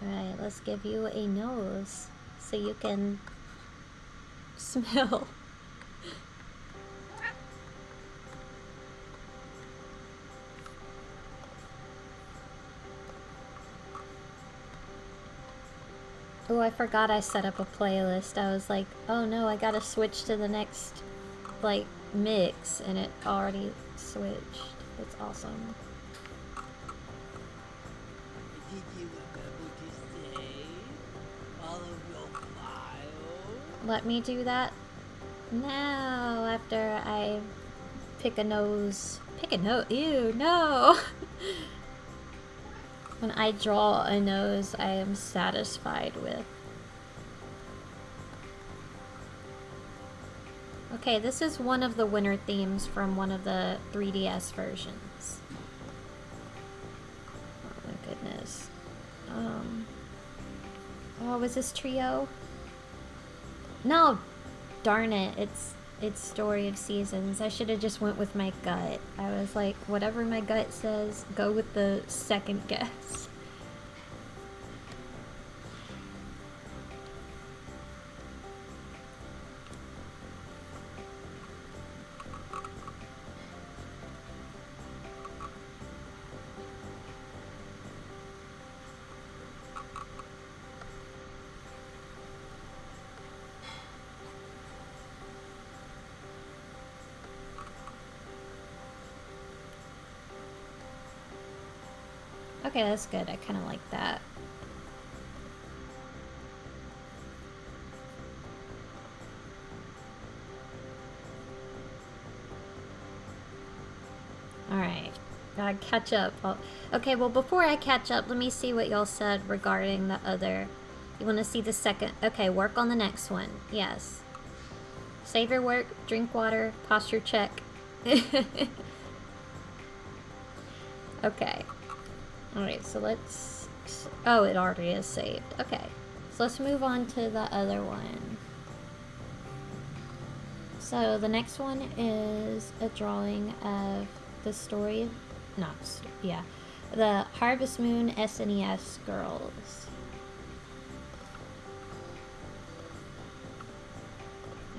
Alright, let's give you a nose so you can smell. Oh, I forgot I set up a playlist. I was like, oh no, I gotta switch to the next like mix and it already switched. It's awesome. Did you remember to save all of your files? Let me do that now after I pick a nose. Pick a nose? Ew, no! When I draw a nose I am satisfied with. Okay, this is one of the winter themes from one of the 3DS versions. Oh my goodness. Oh, was this trio? No! Darn it, it's Story of Seasons. I should have just went with my gut. I was like, whatever my gut says, go with the second guess. Okay, that's good. I kind of like that. Alright. Gotta catch up. Okay, well, before I catch up, let me see what y'all said regarding the other. You want to see the second? Okay, work on the next one. Yes. Save your work, drink water, posture check. Okay. Alright, so let's... Oh, it already is saved. Okay. So let's move on to the other one. So the next one is a drawing of the story... the Harvest Moon SNES girls.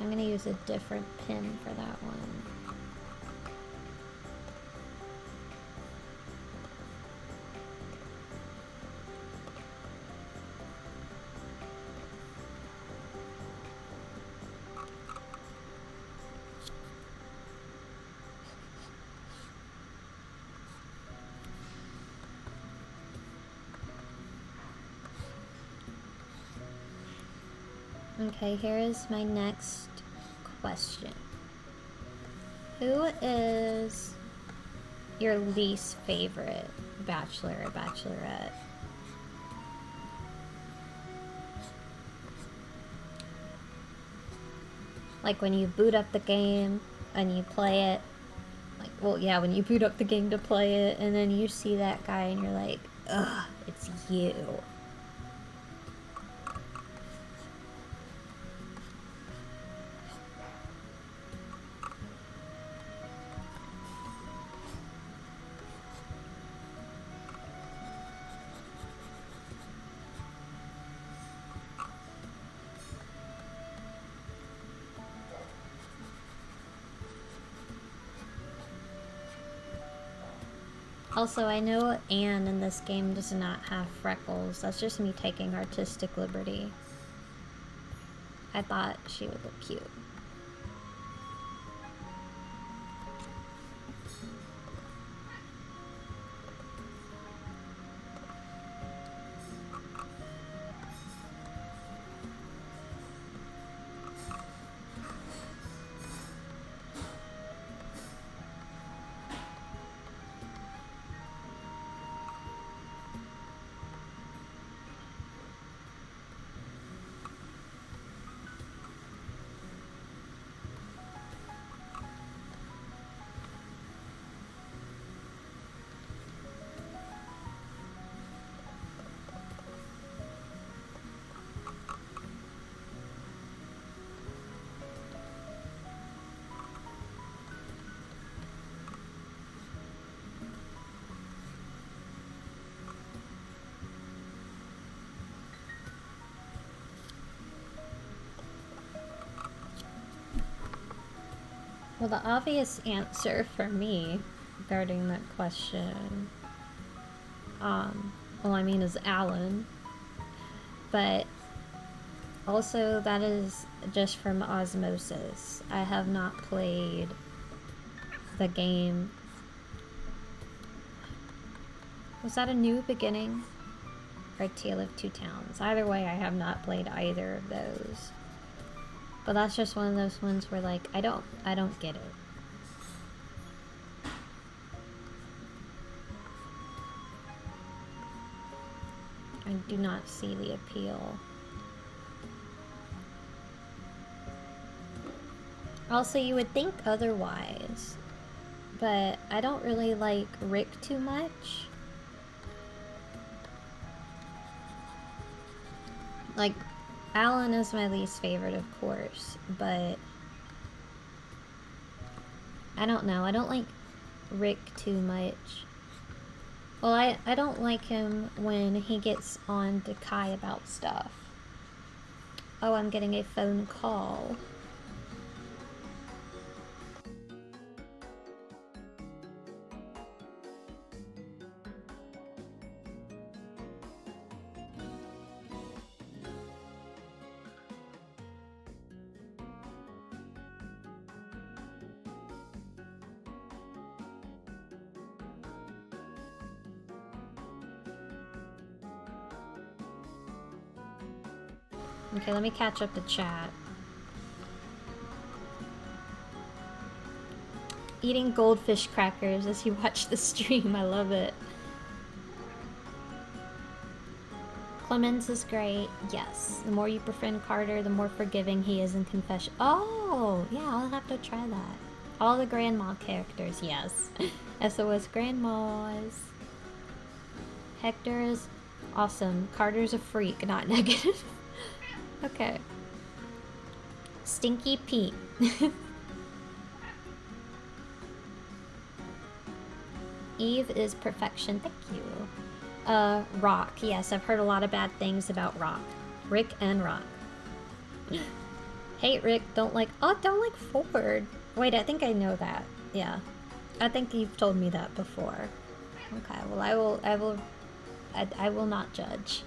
I'm gonna use a different pen for that one. Okay, here is my next question. Who is your least favorite bachelor or bachelorette? Like when you boot up the game and you play it, like, well, yeah, when you boot up the game to play it and then you see that guy and you're like, ugh, it's you. Also, I know Anne in this game does not have freckles. That's just me taking artistic liberty. I thought she would look cute. Well, the obvious answer for me regarding that question, well, I mean, is Alan, but Also, that is just from osmosis. I have not played the game. Was that A New Beginning? Or Tale of Two Towns? Either way, I have not played either of those. But that's just one of those ones where, like, I don't get it. I do not see the appeal. Also, you would think otherwise, but I don't really like Rick too much. Like, Alan is my least favorite, of course, but I don't know. I don't like Rick too much. Well, I don't like him when he gets on to Kai about stuff. Oh, I'm getting a phone call. Okay, let me catch up to chat. Eating goldfish crackers as you watch the stream. I love it. Clemens is great. Yes. The more you befriend Carter, the more forgiving he is in confession. Oh, yeah, I'll have to try that. All the grandma characters, yes. SOS grandmas. Hector is awesome. Carter's a freak, not negative. Okay. Stinky Pete. Eve is perfection. Thank you. Rock. Yes, I've heard a lot of bad things about Rock. Rick and Rock. Hate Rick, don't like Ford. Wait, I think I know that. Yeah. I think you've told me that before. Okay, well I will not judge.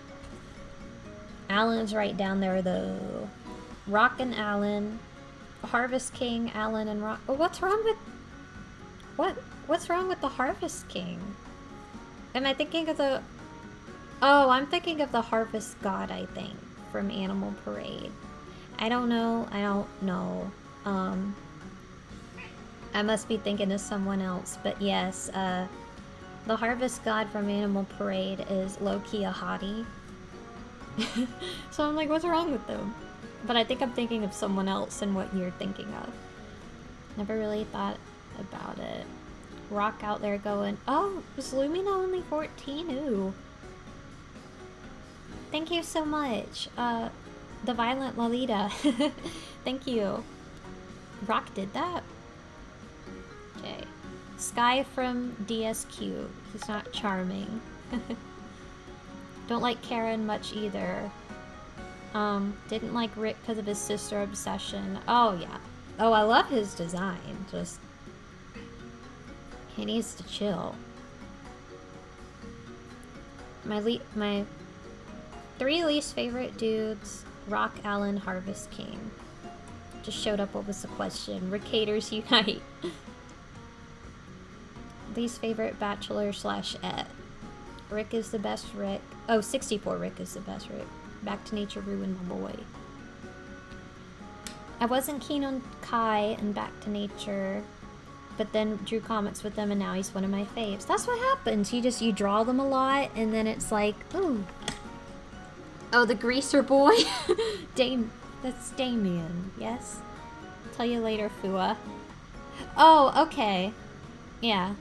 Alan's right down there though. Rock and Alan. Harvest King, Alan and Rock. Oh, what's wrong with what's wrong with the Harvest King? Am I thinking of the Oh, I'm thinking of the Harvest God, I think, from Animal Parade. I don't know. I must be thinking of someone else, but yes, the Harvest God from Animal Parade is low-key a hottie. So I'm like, what's wrong with them? But I think I'm thinking of someone else and what you're thinking of. Never really thought about it. Rock out there going, oh, was Lumina only 14? Ooh. Thank you so much. The Violent Lolita. Thank you. Rock did that? Okay. Sky from DSQ. He's not charming. Don't like Karen much either. Didn't like Rick because of his sister obsession. Oh, yeah. Oh, I love his design. Just... he needs to chill. My 3 least favorite dudes: Rock, Allen, Harvest King. Just showed up. What was the question? Rickators unite. Least favorite bachelor / et. Rick is the best Rick. Oh, 64 Rick is the best Rick. Back to Nature ruined my boy. I wasn't keen on Kai and Back to Nature, but then drew comics with them and now he's one of my faves. That's what happens. You draw them a lot and then it's like, ooh. Oh, the greaser boy. That's Damien, yes? Tell you later, Fua. Oh, okay. Yeah.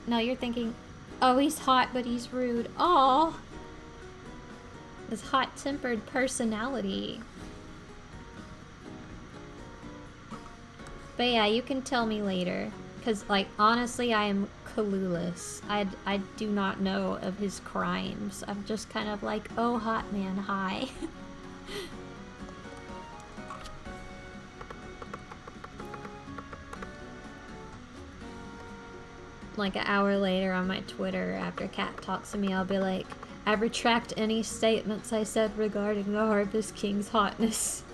No, you're thinking, oh, he's hot, but he's rude. Oh, his hot-tempered personality. But yeah, you can tell me later. Because, like, honestly, I am clueless. I do not know of his crimes. I'm just kind of like, oh, hot man, hi. Like an hour later on my Twitter, after Kat talks to me, I'll be like, I retract any statements I said regarding the Harvest King's hotness.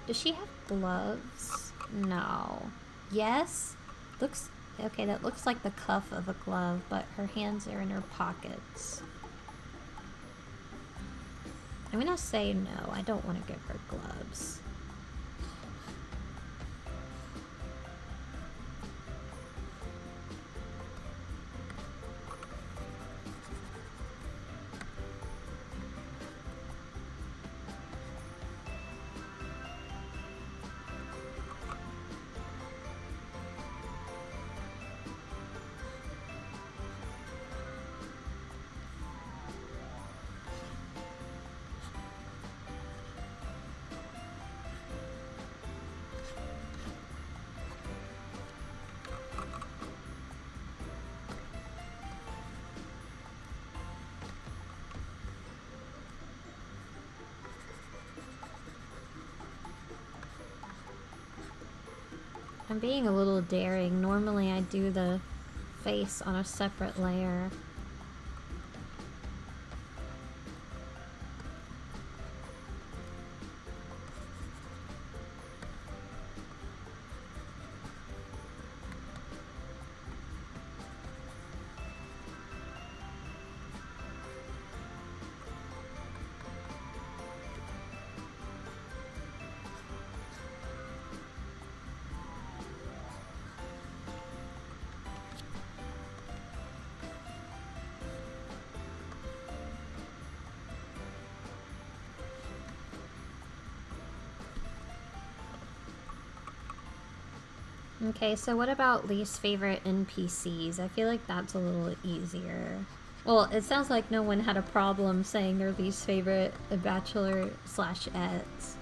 Does she have gloves? No. Yes? Looks... Okay, that looks like the cuff of a glove, but her hands are in her pockets. I'm gonna say no. I don't want to give her gloves. I'm being a little daring. Normally I do the face on a separate layer. Okay, so what about least favorite NPCs? I feel like that's a little easier. Well, it sounds like no one had a problem saying their least favorite bachelor/ets.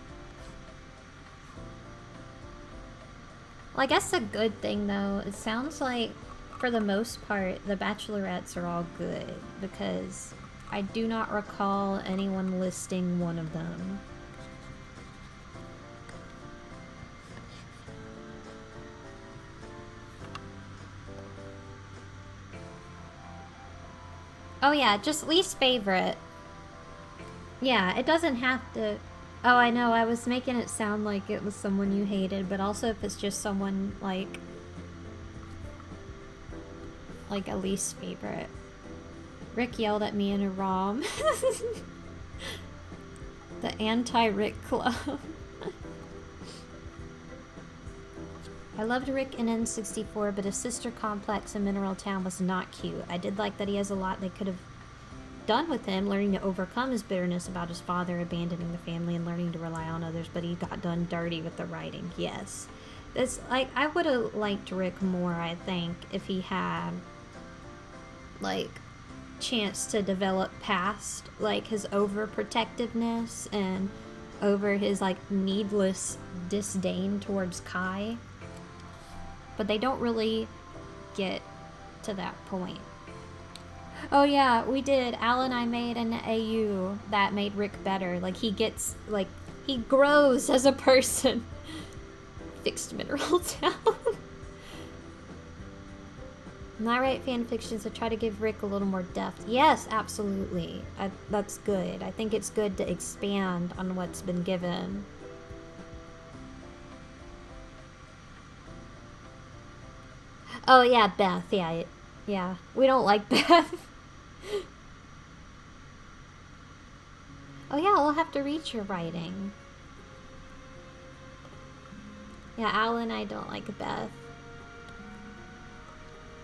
Well, I guess a good thing though, it sounds like for the most part the bachelorettes are all good because I do not recall anyone listing one of them. Oh yeah, just least favorite. Yeah, it doesn't have to... Oh, I know, I was making it sound like it was someone you hated, but also if it's just someone, like a least favorite. Rick yelled at me in a ROM. The anti-Rick club. I loved Rick in N64, but his sister complex in Mineral Town was not cute. I did like that he has a lot they could have done with him, learning to overcome his bitterness about his father abandoning the family and learning to rely on others, but he got done dirty with the writing. Yes. It's like, I would have liked Rick more, I think, if he had, like, chance to develop past, like, his overprotectiveness and over his, like, needless disdain towards Kai. But they don't really get to that point. Oh yeah, we did. Al and I made an AU that made Rick better. Like, he gets, like, he grows as a person. Fixed Mineral Town. Am I right, fanfictions that try to give Rick a little more depth? Yes, absolutely. That's good. I think it's good to expand on what's been given. Oh yeah, Beth. Yeah. We don't like Beth. Oh yeah, I'll have to read your writing. Yeah, Al and I don't like Beth.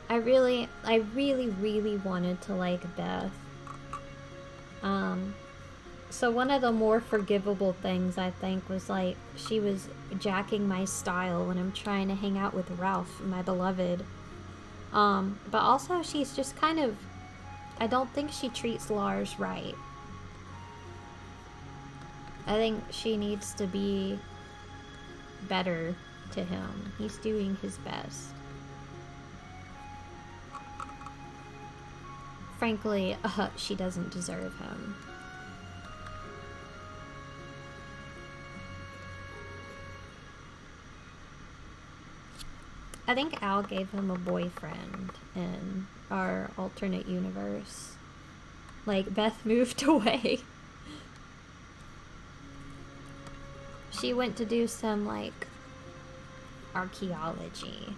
I really wanted to like Beth. So one of the more forgivable things, I think, was like, she was jacking my style when I'm trying to hang out with Ralph, my beloved. But also she's just kind of, I don't think she treats Lars right. I think she needs to be better to him. He's doing his best. Frankly, she doesn't deserve him. I think Al gave him a boyfriend in our alternate universe. Like, Beth moved away. She went to do some, like, archaeology.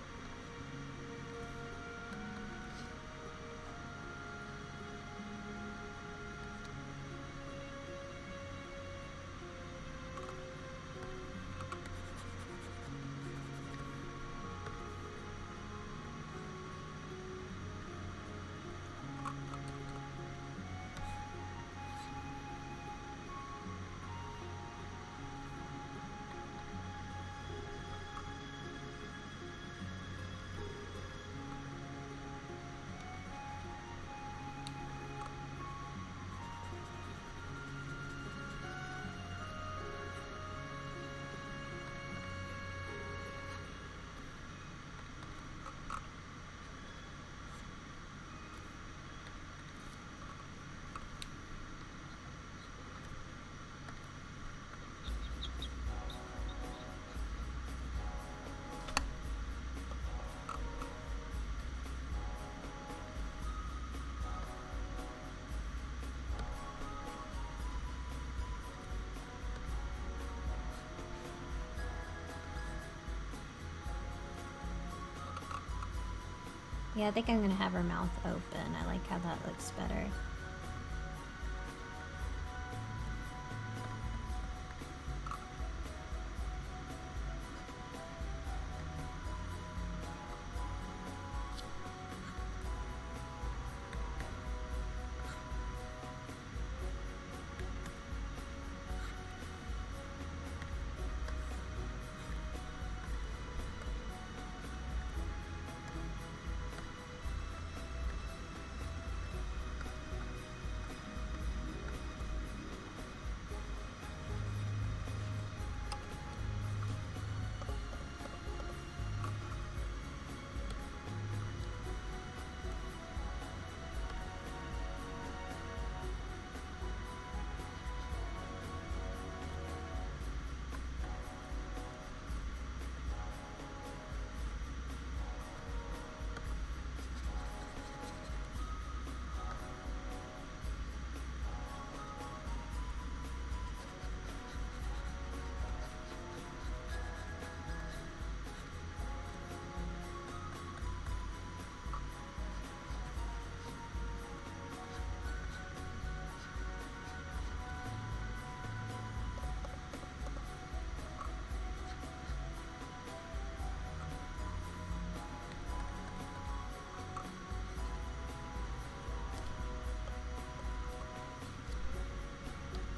Yeah, I think I'm gonna have her mouth open. I like how that looks better.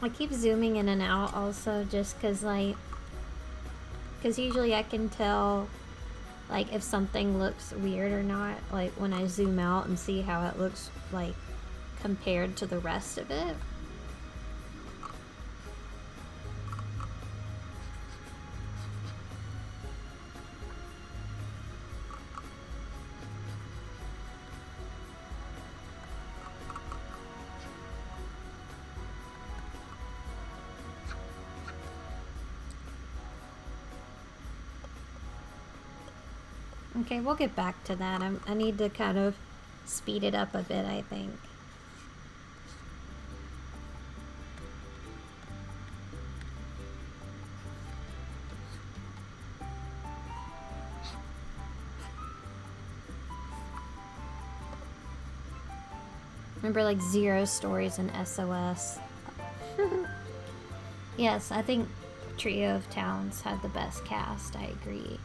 I keep zooming in and out also just because, like, because usually I can tell, like, if something looks weird or not, like, when I zoom out and see how it looks, like, compared to the rest of it. Okay, we'll get back to that. I need to kind of speed it up a bit, I think. Remember, like, 0 stories in SOS. Yes, I think Trio of Towns had the best cast, I agree.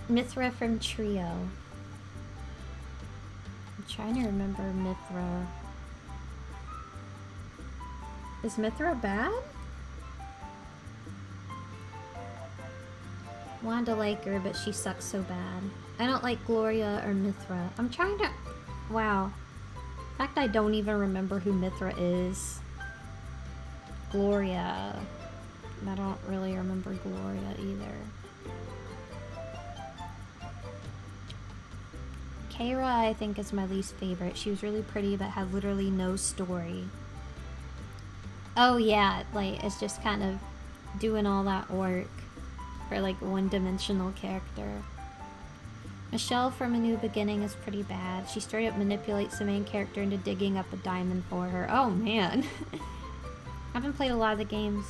Mithra from Trio. I'm trying to remember Mithra. Is Mithra bad? Wanda like her, but she sucks so bad. I don't like Gloria or Mithra. I'm trying to... Wow. In fact, I don't even remember who Mithra is. Gloria. I don't really remember Gloria either. Kara, I think, is my least favorite. She was really pretty but had literally no story. Oh yeah, like, it's just kind of doing all that work for, like, one-dimensional character. Michelle from A New Beginning is pretty bad. She straight up manipulates the main character into digging up a diamond for her. Oh man. I haven't played a lot of the games.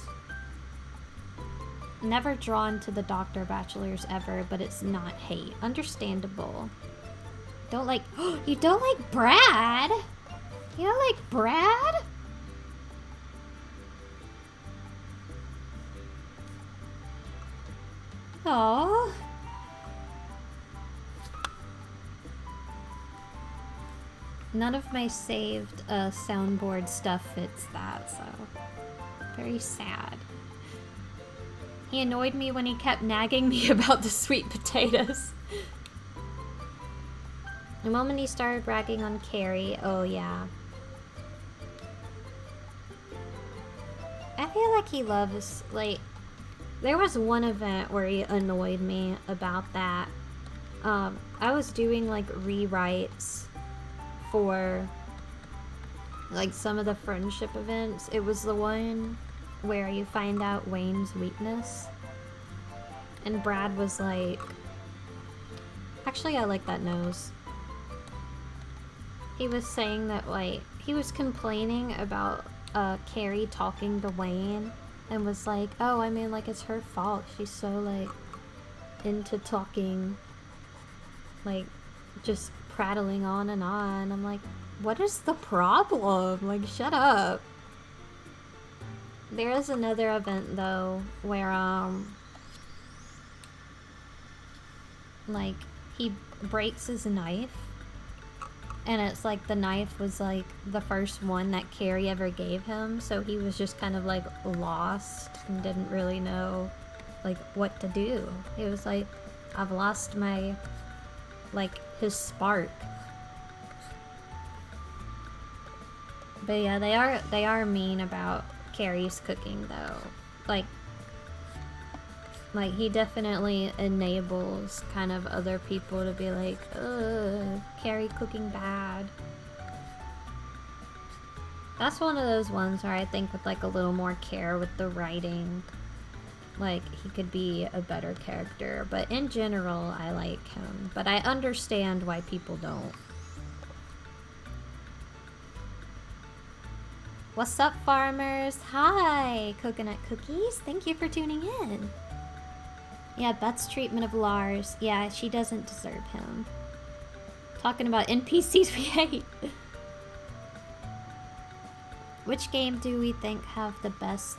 Never drawn to the Doctor Bachelors ever, but it's not hate. Understandable. Don't like... You don't like Brad? You don't like Brad? Aww. None of my saved soundboard stuff fits that, so... Very sad. He annoyed me when he kept nagging me about the sweet potatoes. The moment he started bragging on Carrie, oh yeah. I feel like he loves, like... There was one event where he annoyed me about that. I was doing, like, rewrites for, like, some of the friendship events. It was the one where you find out Wayne's weakness. And Brad was like... Actually, I like that nose. He was saying that, like, he was complaining about Carrie talking to Wayne. And was like, oh, I mean, like, it's her fault. She's so, like, into talking, like, just prattling on and on. I'm like, what is the problem? Like, shut up. There is another event, though, where, like, he breaks his knife. And it's like the knife was like the first one that Carrie ever gave him, so he was just kind of like lost and didn't really know like what to do. He was like, I've lost my, like, his spark. But yeah, they are mean about Carrie's cooking though. Like he definitely enables kind of other people to be like, ugh, Carrie cooking bad. That's one of those ones where I think with like a little more care with the writing, like he could be a better character. But in general, I like him. But I understand why people don't. What's up, farmers? Hi, Coconut Cookies. Thank you for tuning in. Yeah, Beth's treatment of Lars. Yeah, she doesn't deserve him. Talking about NPCs we hate. Which game do we think have the best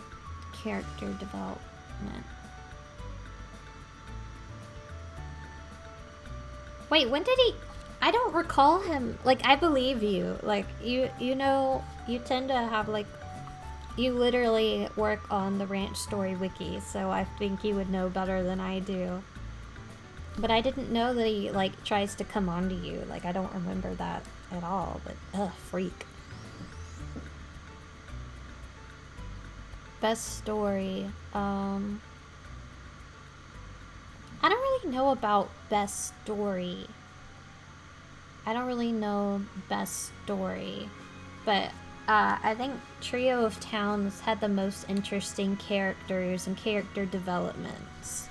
character development? Wait, when did he... I don't recall him. Like, I believe you. Like, you know, you tend to have, like... You literally work on the Ranch Story Wiki, so I think you would know better than I do. But I didn't know that he, like, tries to come on to you. Like, I don't remember that at all, but, ugh, freak. Best story. I don't really know about best story. I don't really know best story, but I think Trio of Towns had the most interesting characters and character developments.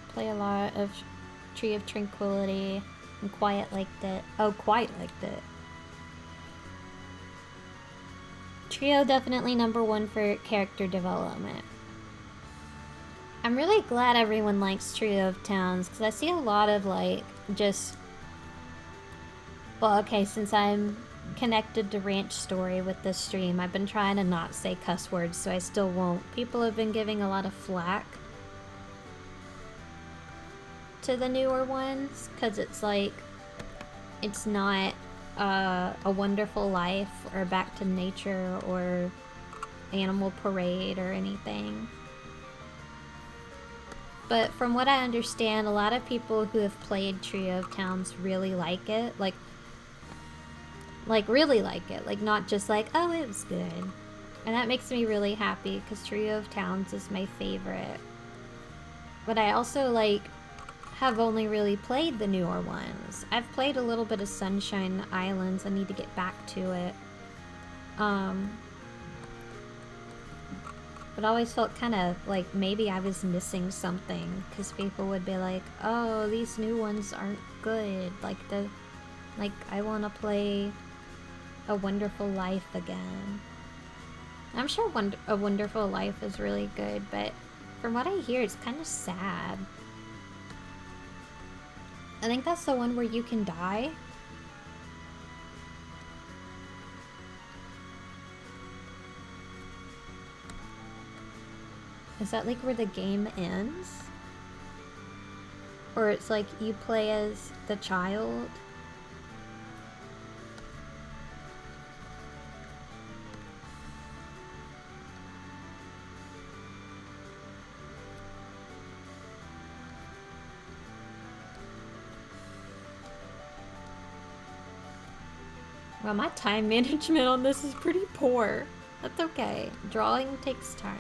Play a lot of Tree of Tranquility, and Quiet liked it. Oh, Quiet liked it. Trio definitely #1 for character development. I'm really glad everyone likes Trio of Towns, because I see a lot of, like, just... Well, okay, since I'm connected to Ranch Story with this stream, I've been trying to not say cuss words, so I still won't. People have been giving a lot of flack to the newer ones, because it's like, it's not A Wonderful Life, or Back to Nature, or Animal Parade, or anything. But from what I understand, a lot of people who have played Trio of Towns really like it. Like really like it. Like, not just like, oh, it was good. And that makes me really happy, because Trio of Towns is my favorite. But I also, like, have only really played the newer ones. I've played a little bit of Sunshine Islands. I need to get back to it. But I always felt kind of like maybe I was missing something, because people would be like, oh, these new ones aren't good. Like I want to play A Wonderful Life again. I'm sure A Wonderful Life is really good, but from what I hear, it's kind of sad. I think that's the one where you can die. Is that like where the game ends? Or it's like you play as the child? Well, my time management on this is pretty poor. That's okay. Drawing takes time.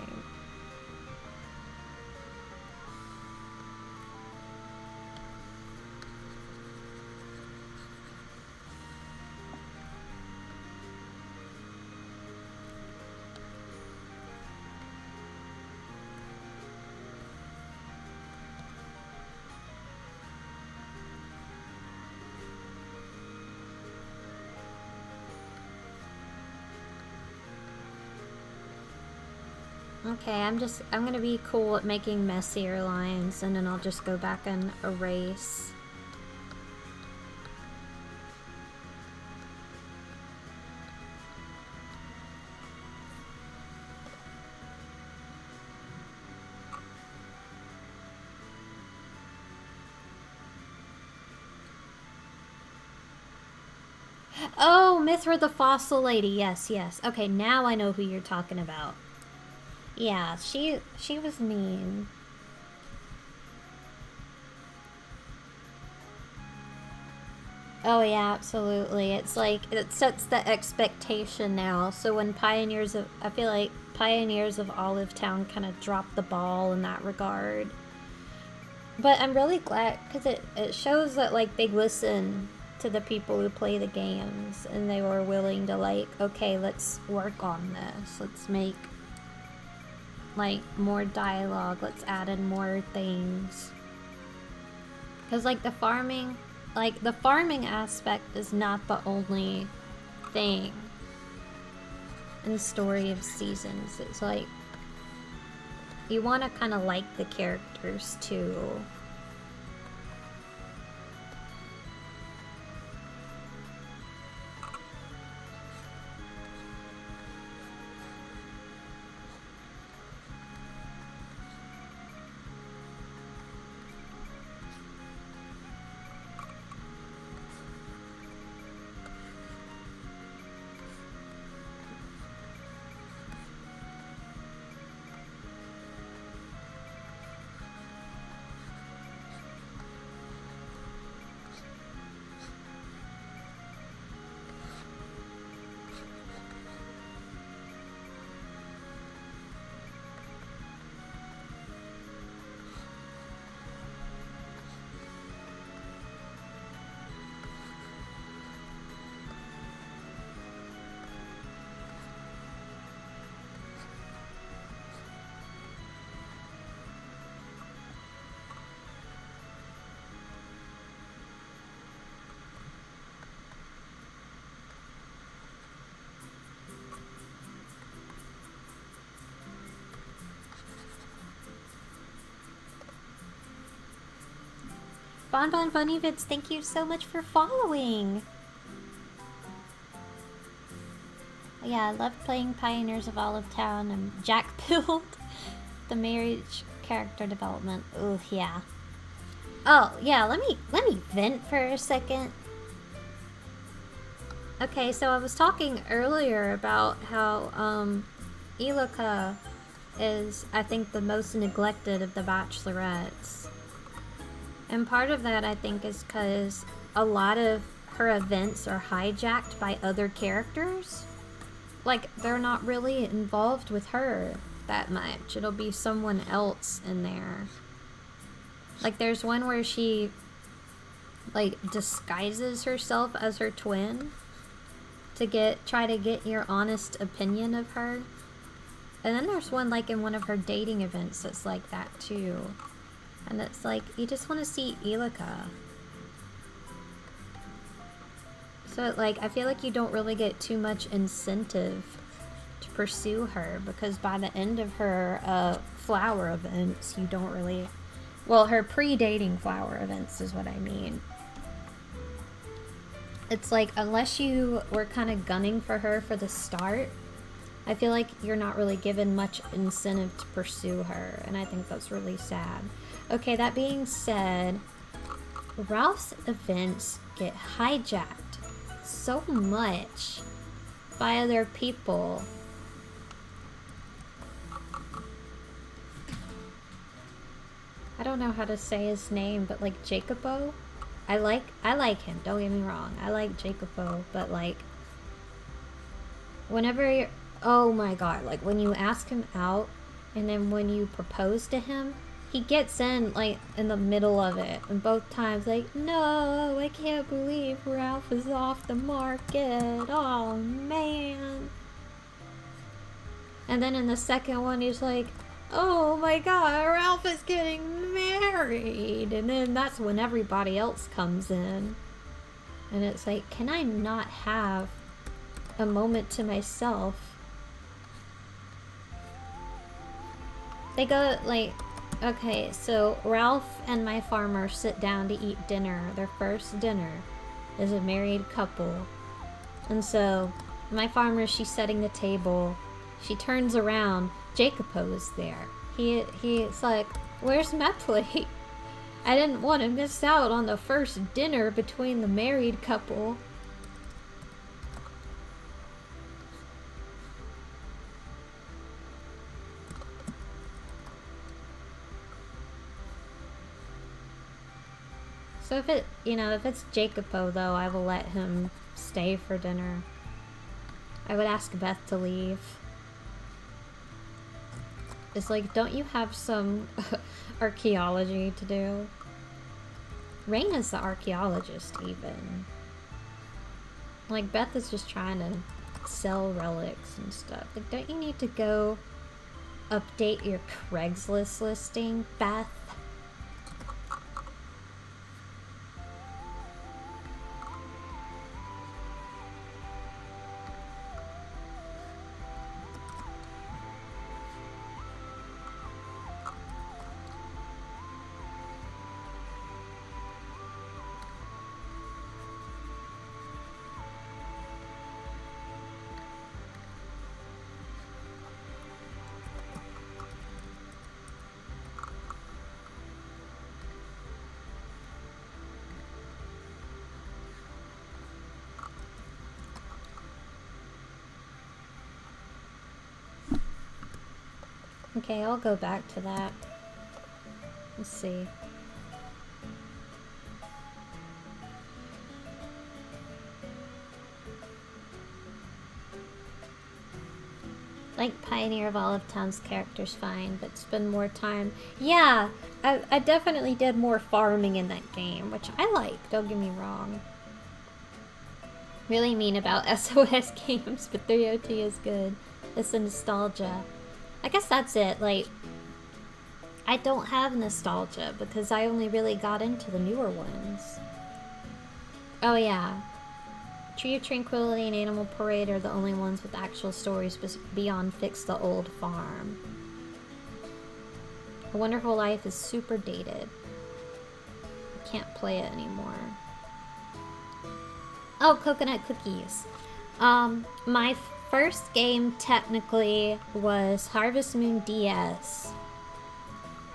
Okay, I'm gonna be cool at making messier lines, and then I'll just go back and erase. Oh, Mithra the Fossil Lady, yes, yes. Okay, now I know who you're talking about. Yeah, she was mean. Oh yeah, absolutely. It's like, it sets the expectation now. So when I feel like Pioneers of Olive Town kind of dropped the ball in that regard. But I'm really glad, because it shows that, like, they listen to the people who play the games, and they were willing to, like, okay, let's work on this. Let's make, like, more dialogue. Let's add in more things. Because, like, the farming aspect is not the only thing in the Story of Seasons. It's like, you want to kind of like the characters too. Bon Bunny Vids, thank you so much for following. Yeah, I love playing Pioneers of Olive Town and Jack Pilled. The marriage character development. Ooh, yeah. Oh, yeah, let me vent for a second. Okay, so I was talking earlier about how Iluka is, I think, the most neglected of the bachelorettes. And part of that, I think, is because a lot of her events are hijacked by other characters. Like, they're not really involved with her that much. It'll be someone else in there. Like, there's one where she, like, disguises herself as her twin to try to get your honest opinion of her. And then there's one, like, in one of her dating events that's like that, too. And it's like, you just want to see Ilika. So, like, I feel like you don't really get too much incentive to pursue her, because by the end of her flower events, you don't really... Well, her pre-dating flower events is what I mean. It's like, unless you were kind of gunning for her for the start, I feel like you're not really given much incentive to pursue her, and I think that's really sad. Okay, that being said, Ralph's events get hijacked so much by other people. I don't know how to say his name, but like Jacopo, I like him, don't get me wrong. I like Jacopo, but like whenever you're, oh my god, like when you ask him out and then when you propose to him, he gets in like in the middle of it, and both times like, no, I can't believe Ralph is off the market. Oh man. And then in the second one he's like, oh my god, Ralph is getting married. And then that's when everybody else comes in. And it's like, can I not have a moment to myself? They go like, okay, so Ralph and my farmer sit down to eat dinner. Their first dinner is a married couple. And so my farmer, she's setting the table. She turns around. Jacopo is there. He's like, where's my plate? I didn't want to miss out on the first dinner between the married couple. So if it's Jacopo though, I will let him stay for dinner. I would ask Beth to leave. It's like, don't you have some archaeology to do? Raina's the archaeologist, even. Like, Beth is just trying to sell relics and stuff. Like, don't you need to go update your Craigslist listing, Beth? Okay, I'll go back to that. Let's see. Like Pioneer of Olive Town's character's fine, but spend more time. Yeah, I definitely did more farming in that game, which I like, don't get me wrong. Really mean about SOS games, but 3OT is good. It's the nostalgia. I guess that's it, like, I don't have nostalgia because I only really got into the newer ones. Oh yeah. Tree of Tranquility and Animal Parade are the only ones with actual stories beyond Fix the Old Farm. A Wonderful Life is super dated. I can't play it anymore. Oh, Coconut Cookies. My first game technically was Harvest Moon DS.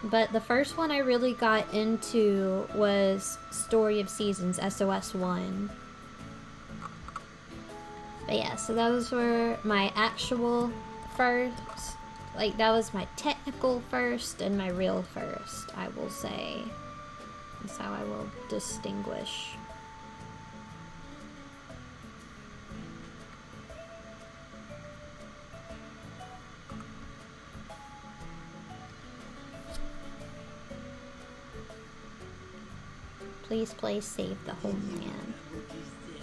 But the first one I really got into was Story of Seasons, SOS 1. But yeah, so those were my actual first. Like, that was my technical first and my real first, I will say. That's how I will distinguish. Please play Save the Homeland. What you say?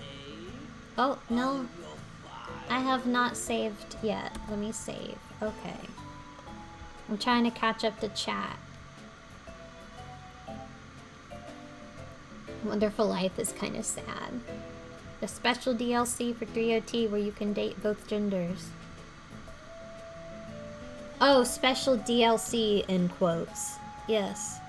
Oh, no. You're fired. I have not saved yet. Let me save. Okay. I'm trying to catch up to chat. Wonderful Life is kind of sad. The special DLC for 3OT where you can date both genders. Oh, special DLC in quotes. Yes.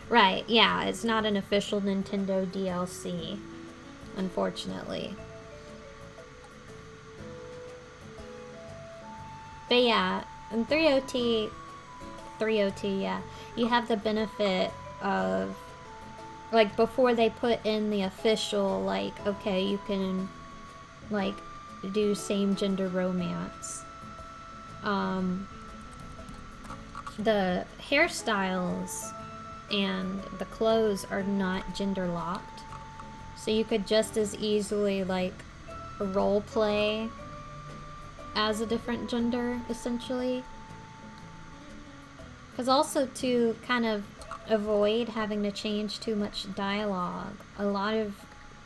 Right, yeah, it's not an official Nintendo DLC, unfortunately. But yeah, in 3OT, yeah, you have the benefit of, like, before they put in the official, like, okay, you can, like, do same gender romance. The hairstyles and the clothes are not gender locked. So you could just as easily, like, role play as a different gender, essentially. Because also to kind of avoid having to change too much dialogue, a lot of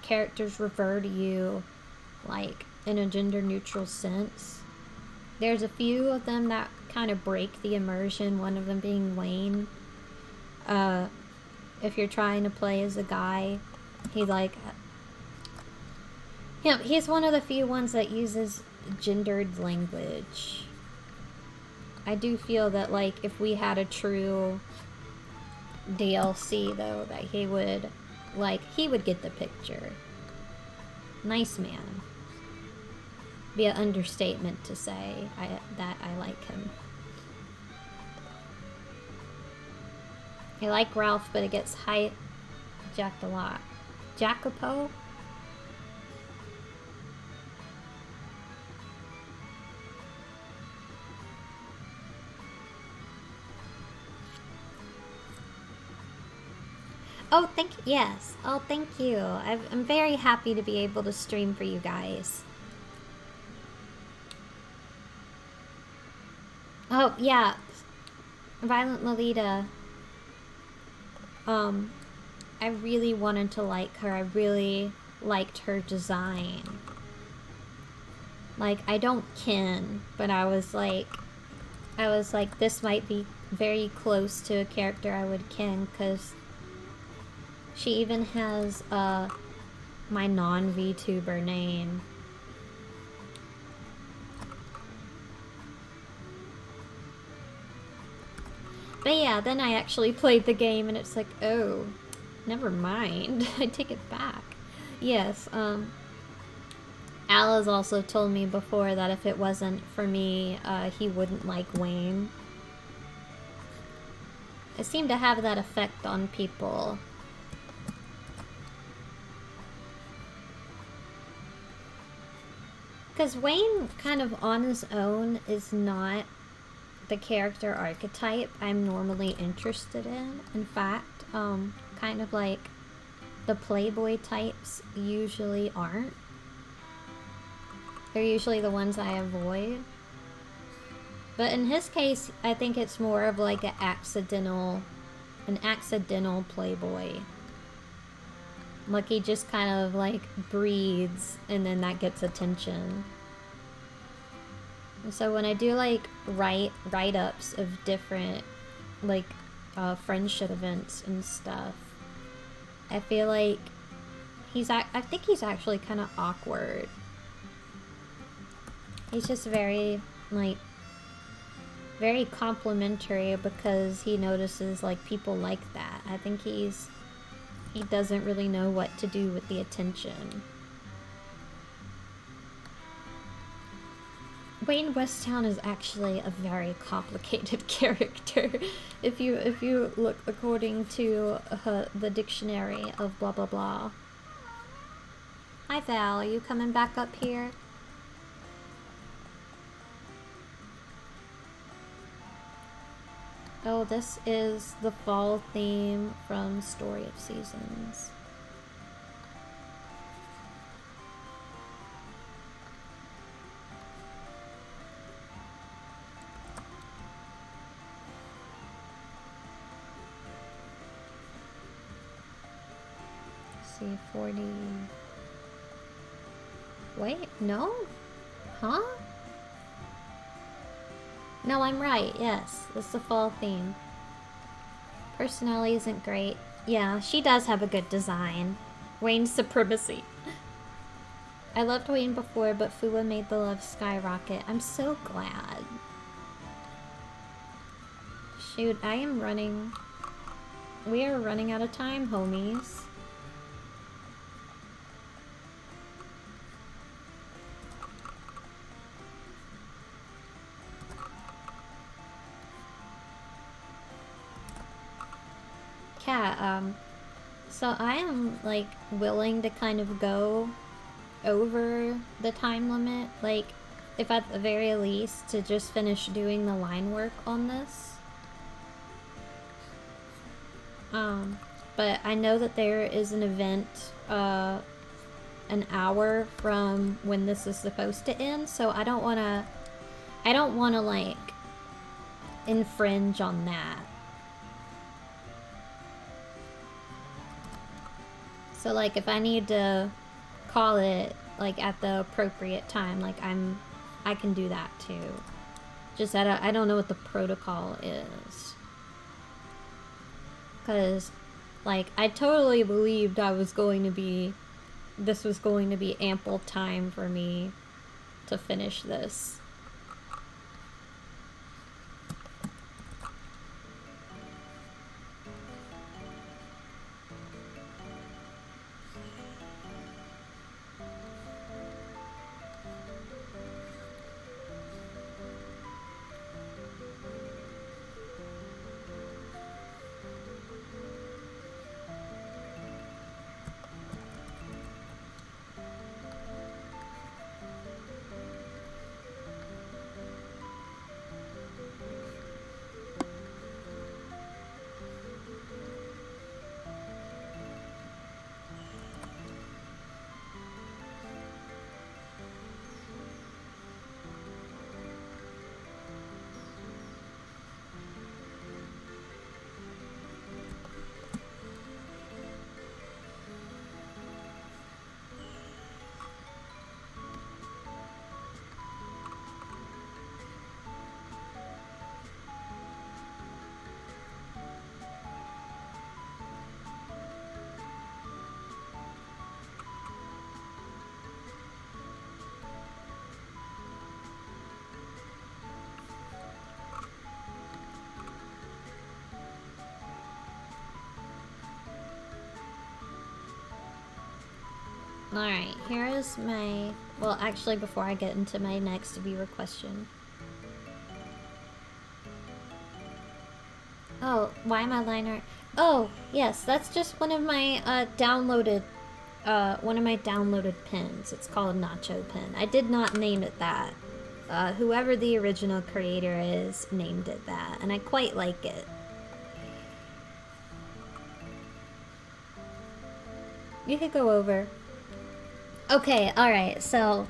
characters refer to you, like, in a gender neutral sense. There's a few of them that kind of break the immersion, one of them being Wayne. If you're trying to play as a guy, he's like, he's one of the few ones that uses gendered language. I do feel that, like, if we had a true DLC, though, that he would get the picture. Nice man. Be an understatement to say that I like him. I like Ralph, but it gets hijacked a lot. Jacopo? Oh, yes. Oh, thank you. I'm very happy to be able to stream for you guys. Oh, yeah. Violent Lolita. I really wanted to like her. I really liked her design. Like, I don't kin, but I was like, this might be very close to a character I would kin, because she even has, my non-VTuber name. But yeah, then I actually played the game and it's like, oh, never mind. I take it back. Yes, Al has also told me before that if it wasn't for me, he wouldn't like Wayne. I seem to have that effect on people. Because Wayne, kind of on his own, is not the character archetype I'm normally interested in. In fact, kind of like the Playboy types usually aren't. They're usually the ones I avoid. But in his case, I think it's more of like an accidental Playboy. Like, he just kind of like breathes and then that gets attention. So when I do like write-ups of different like friendship events and stuff, I feel like I think he's actually kind of awkward. He's just very very complimentary because he notices like people like that. I think he doesn't really know what to do with the attention. Wayne Westtown is actually a very complicated character. If you look according to the dictionary of blah blah blah. Hi Val, are you coming back up here? Oh, this is the fall theme from Story of Seasons. see, 40. Wait, no? Huh? No, I'm right, yes. It's the fall theme. Personality isn't great. Yeah, she does have a good design. Wayne's supremacy. I loved Wayne before, but Fuwa made the love skyrocket. I'm so glad. Shoot, I am running. We are running out of time, homies. Cat, so I am, like, willing to kind of go over the time limit, like, if at the very least to just finish doing the line work on this. But I know that there is an event, an hour from when this is supposed to end, so I don't wanna, like, infringe on that. So, like, if I need to call it, like, at the appropriate time, like, I can do that too. Just I don't know what the protocol is. Because, like, I totally believed this was going to be ample time for me to finish this. Alright, here is my... Well, actually, before I get into my next viewer question. Oh, why am I liner? Oh, yes, that's just one of my downloaded pins. It's called a Nacho pin. I did not name it that. Whoever the original creator is named it that, and I quite like it. You could go over. Okay, alright, so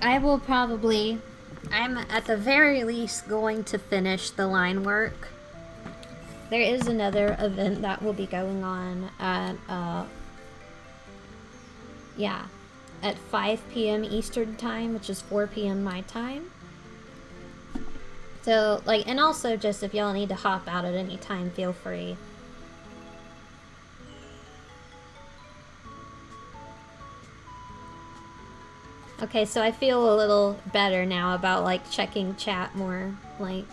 I will probably... I'm at the very least going to finish the line work. There is another event that will be going on at, at 5 p.m. Eastern time, which is 4 p.m. my time. So, like, and also just if y'all need to hop out at any time, feel free. Okay, so I feel a little better now about, like, checking chat more, like,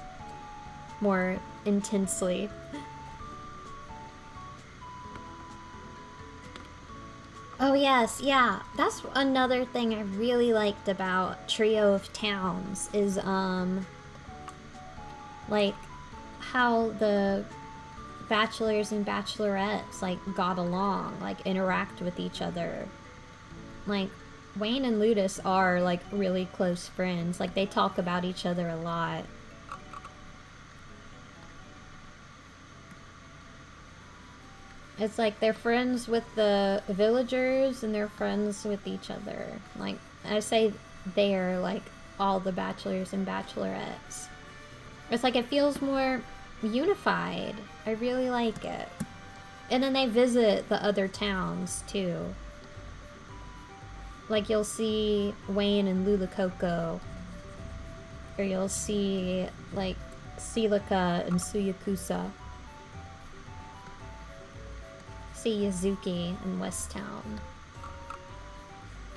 more intensely. Oh yes, yeah, that's another thing I really liked about Trio of Towns is, like, how the bachelors and bachelorettes, like, got along, like, interact with each other. Like, Wayne and Ludus are, like, really close friends. Like, they talk about each other a lot. It's like they're friends with the villagers and they're friends with each other. Like, I say they're, like, all the bachelors and bachelorettes. It's like it feels more unified. I really like it. And then they visit the other towns too. Like you'll see Wayne and Lulacoco. Or you'll see like Silica and Suyakusa. See Yuzuki in West Town.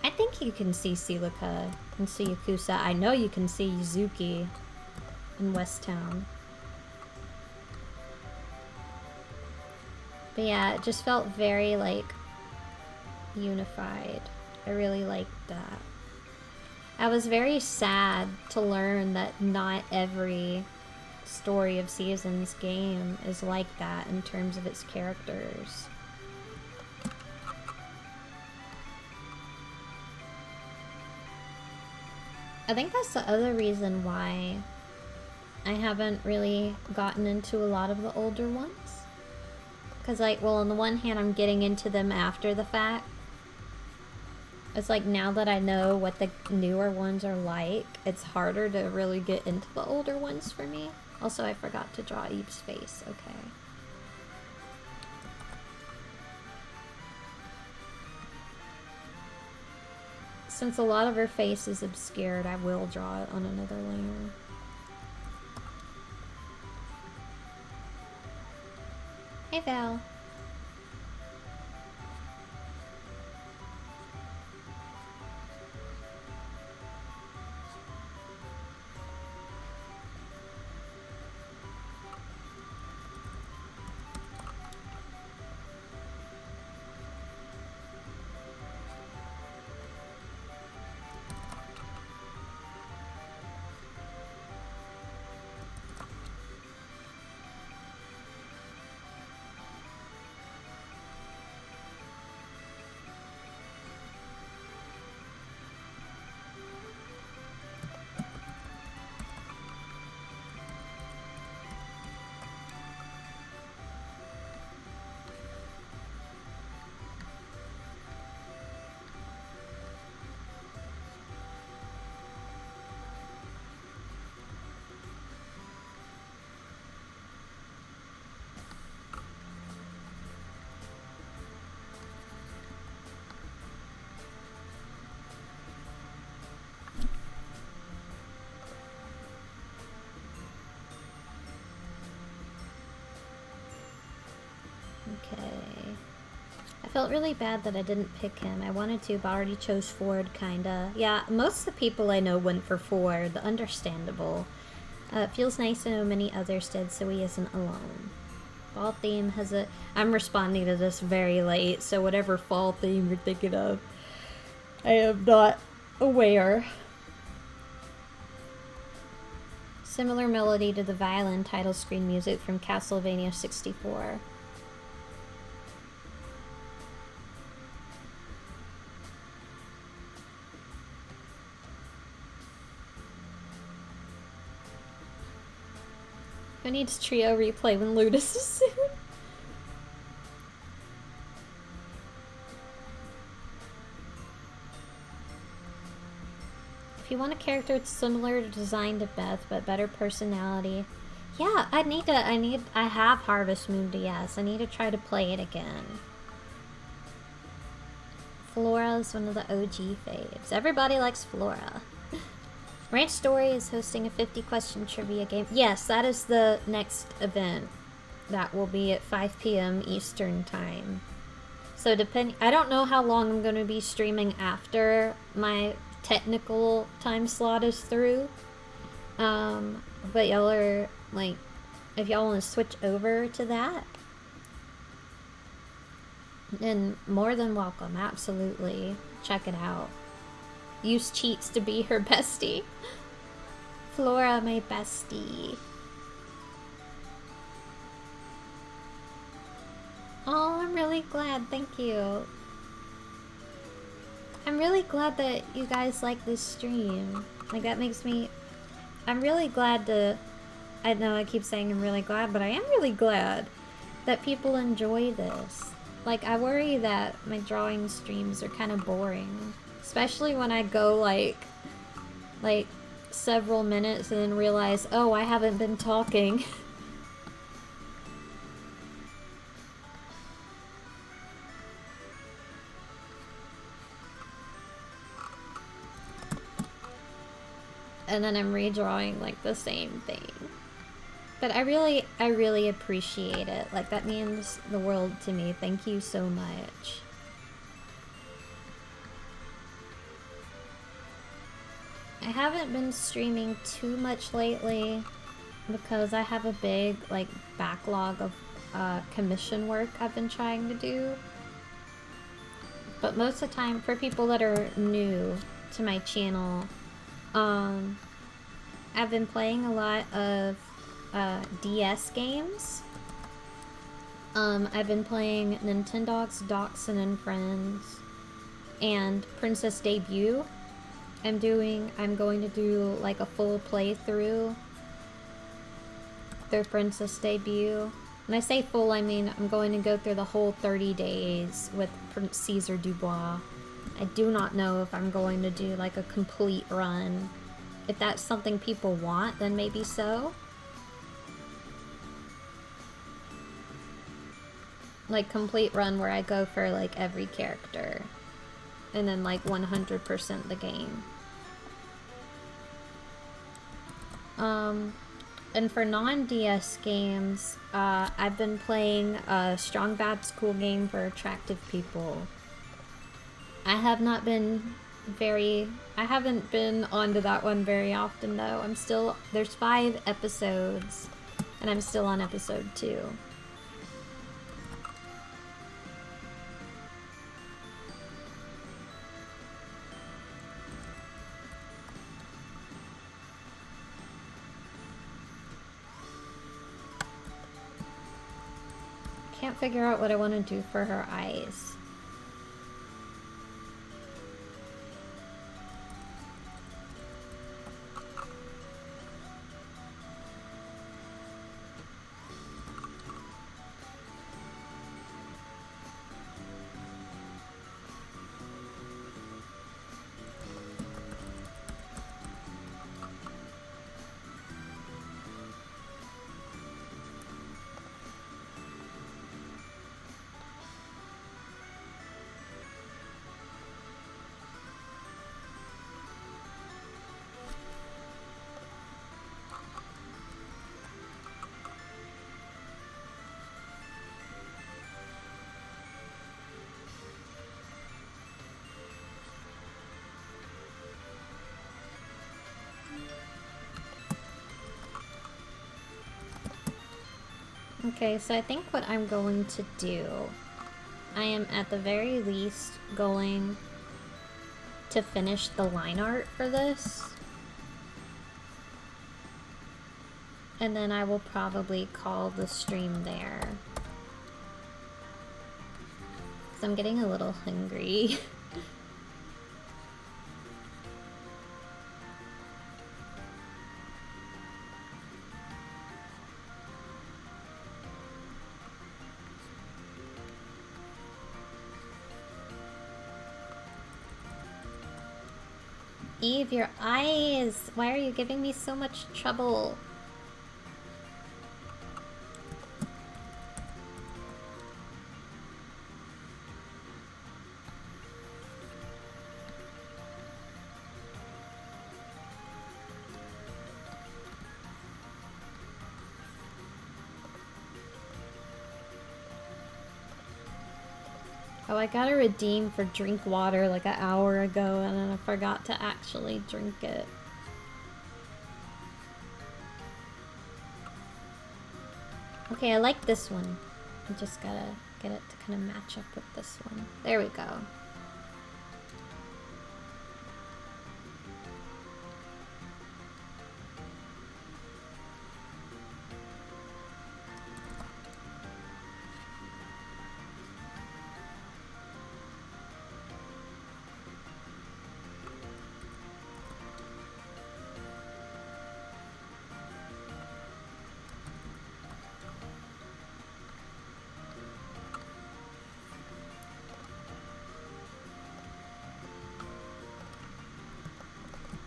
I think you can see Silica and Suyakusa. I know you can see Yuzuki in West Town. But yeah, it just felt very like unified. I really liked that. I was very sad to learn that not every Story of Seasons game is like that in terms of its characters. I think that's the other reason why I haven't really gotten into a lot of the older ones. Because, like, well, on the one hand, I'm getting into them after the fact. It's like, now that I know what the newer ones are like, it's harder to really get into the older ones for me. Also, I forgot to draw Eve's face. Okay. Since a lot of her face is obscured, I will draw it on another layer. Hey, Val. Okay. I felt really bad that I didn't pick him. I wanted to, but I already chose Ford, kinda. Yeah, most of the people I know went for Ford. Understandable. It feels nice to know many others did, so he isn't alone. Fall theme has a... I'm responding to this very late, so whatever fall theme you're thinking of, I am not aware. Similar melody to the violin title screen music from Castlevania 64. Who needs trio replay when Ludus is soon? If you want a character that's similar to design to Beth but better personality, yeah, I have Harvest Moon DS. I need to try to play it again. Flora is one of the OG faves. Everybody likes Flora. Ranch Story is hosting a 50-question trivia game. Yes, that is the next event. That will be at 5 p.m. Eastern Time. So I don't know how long I'm going to be streaming after my technical time slot is through. But y'all are, like, if y'all want to switch over to that, then more than welcome. Absolutely. Check it out. Use cheats to be her bestie. Flora, my bestie. Oh, I'm really glad. Thank you. I'm really glad that you guys like this stream. Like, that makes me... I'm really glad to... I know I keep saying I'm really glad, but I am really glad that people enjoy this. Like, I worry that my drawing streams are kind of boring. Especially when I go, like, several minutes and then realize, oh, I haven't been talking. and then I'm redrawing like the same thing. But I really appreciate it. Like, that means the world to me. Thank you so much. I haven't been streaming too much lately because I have a big, like, backlog of commission work I've been trying to do. But most of the time, for people that are new to my channel, I've been playing a lot of DS games. I've been playing Nintendogs, Dachshund and Friends, and Princess Debut. I'm going to do like a full playthrough through Princess Debut. When I say full, I mean I'm going to go through the whole 30 days with Prince Caesar Dubois. I do not know if I'm going to do like a complete run. If that's something people want, then maybe so. Like, complete run where I go for like every character. And then like 100% the game. And for non-DS games, I've been playing Strong Bad's Cool Game for attractive people. I haven't been onto that one very often though. There's 5 episodes, and I'm still on episode 2. Can't figure out what I want to do for her eyes. Okay, so I think what I'm going to do, I am at the very least going to finish the line art for this. And then I will probably call the stream there. 'Cause I'm getting a little hungry. Eve, your eyes! Why are you giving me so much trouble? Oh, I got a redeem for drink water like an hour ago, and then I forgot to actually drink it. Okay, I like this one. I just gotta get it to kind of match up with this one. There we go.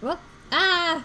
Whoop! Ah!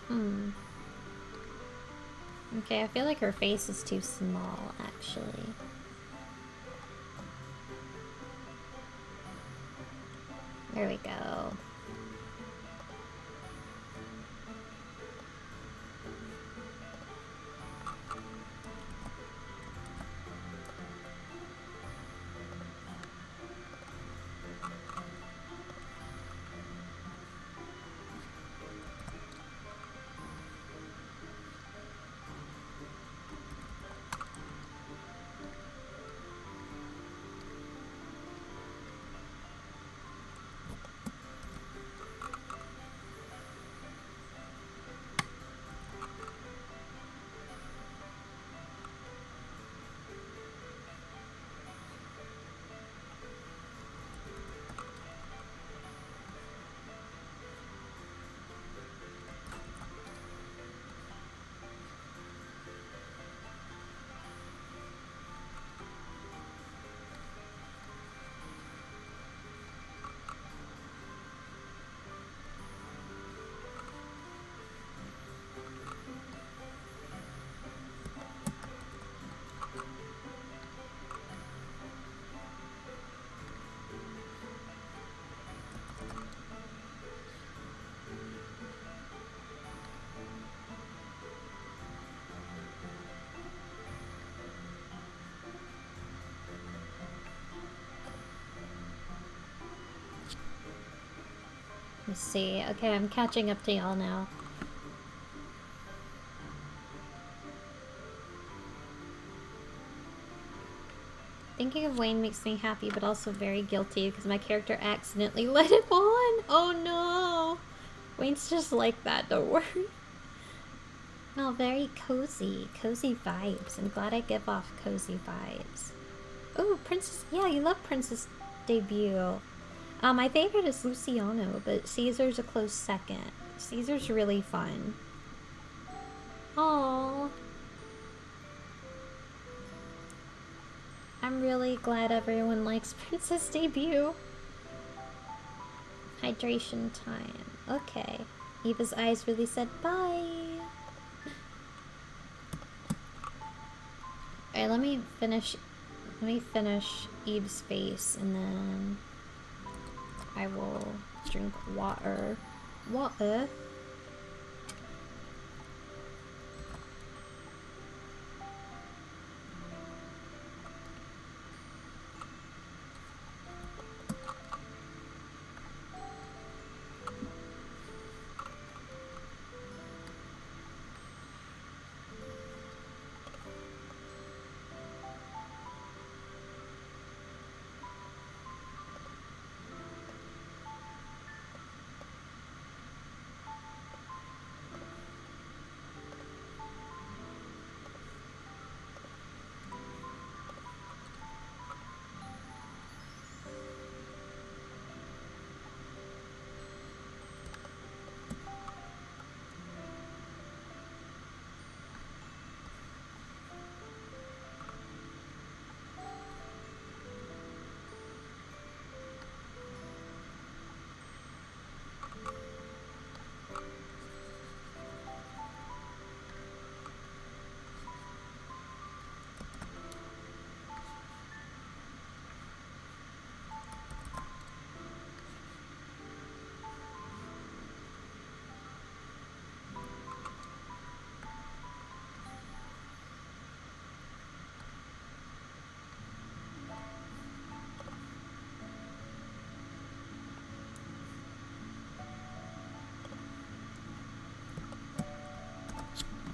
Hmm. Okay, I feel like her face is too small, actually. There we go. Let's see. Okay, I'm catching up to y'all now. Thinking of Wayne makes me happy, but also very guilty because my character accidentally let him on. Oh no! Wayne's just like that, don't worry. No, very cozy. Cozy vibes. I'm glad I give off cozy vibes. Oh, Princess. Yeah, you love Princess Debut. My favorite is Luciano, but Caesar's a close second. Caesar's really fun. Aww. I'm really glad everyone likes Princess Debut. Hydration time. Okay. Eva's eyes really said bye. Alright, let me finish Eve's face and then I will drink water. Water?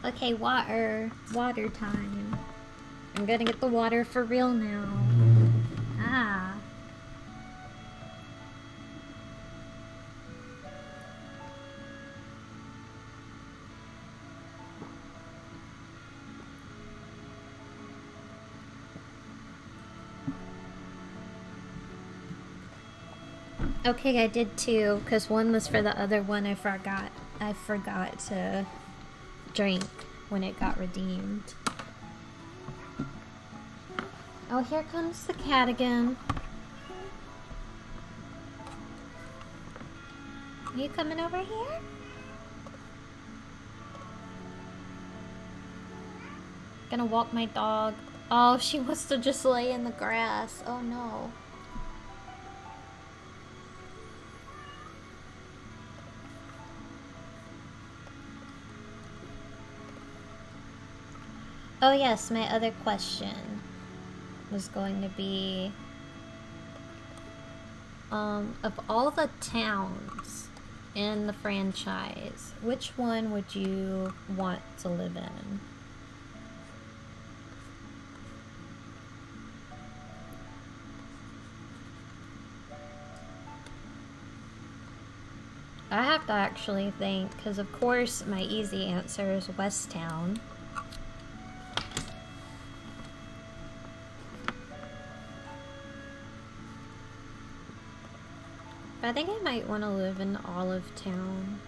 Okay, water. Water time. I'm gonna get the water for real now. Ah. Okay, I did two, because one was for the other one I forgot. I forgot to drink when it got redeemed. Oh, here comes the cat again. Are you coming over here? Gonna walk my dog. Oh, she wants to just lay in the grass. Oh no. Oh yes, my other question was going to be, of all the towns in the franchise, which one would you want to live in? I have to actually think, because of course my easy answer is West Town. But I think I might want to live in Olive Town.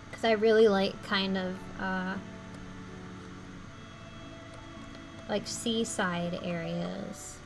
Because I really like kind of, like seaside areas.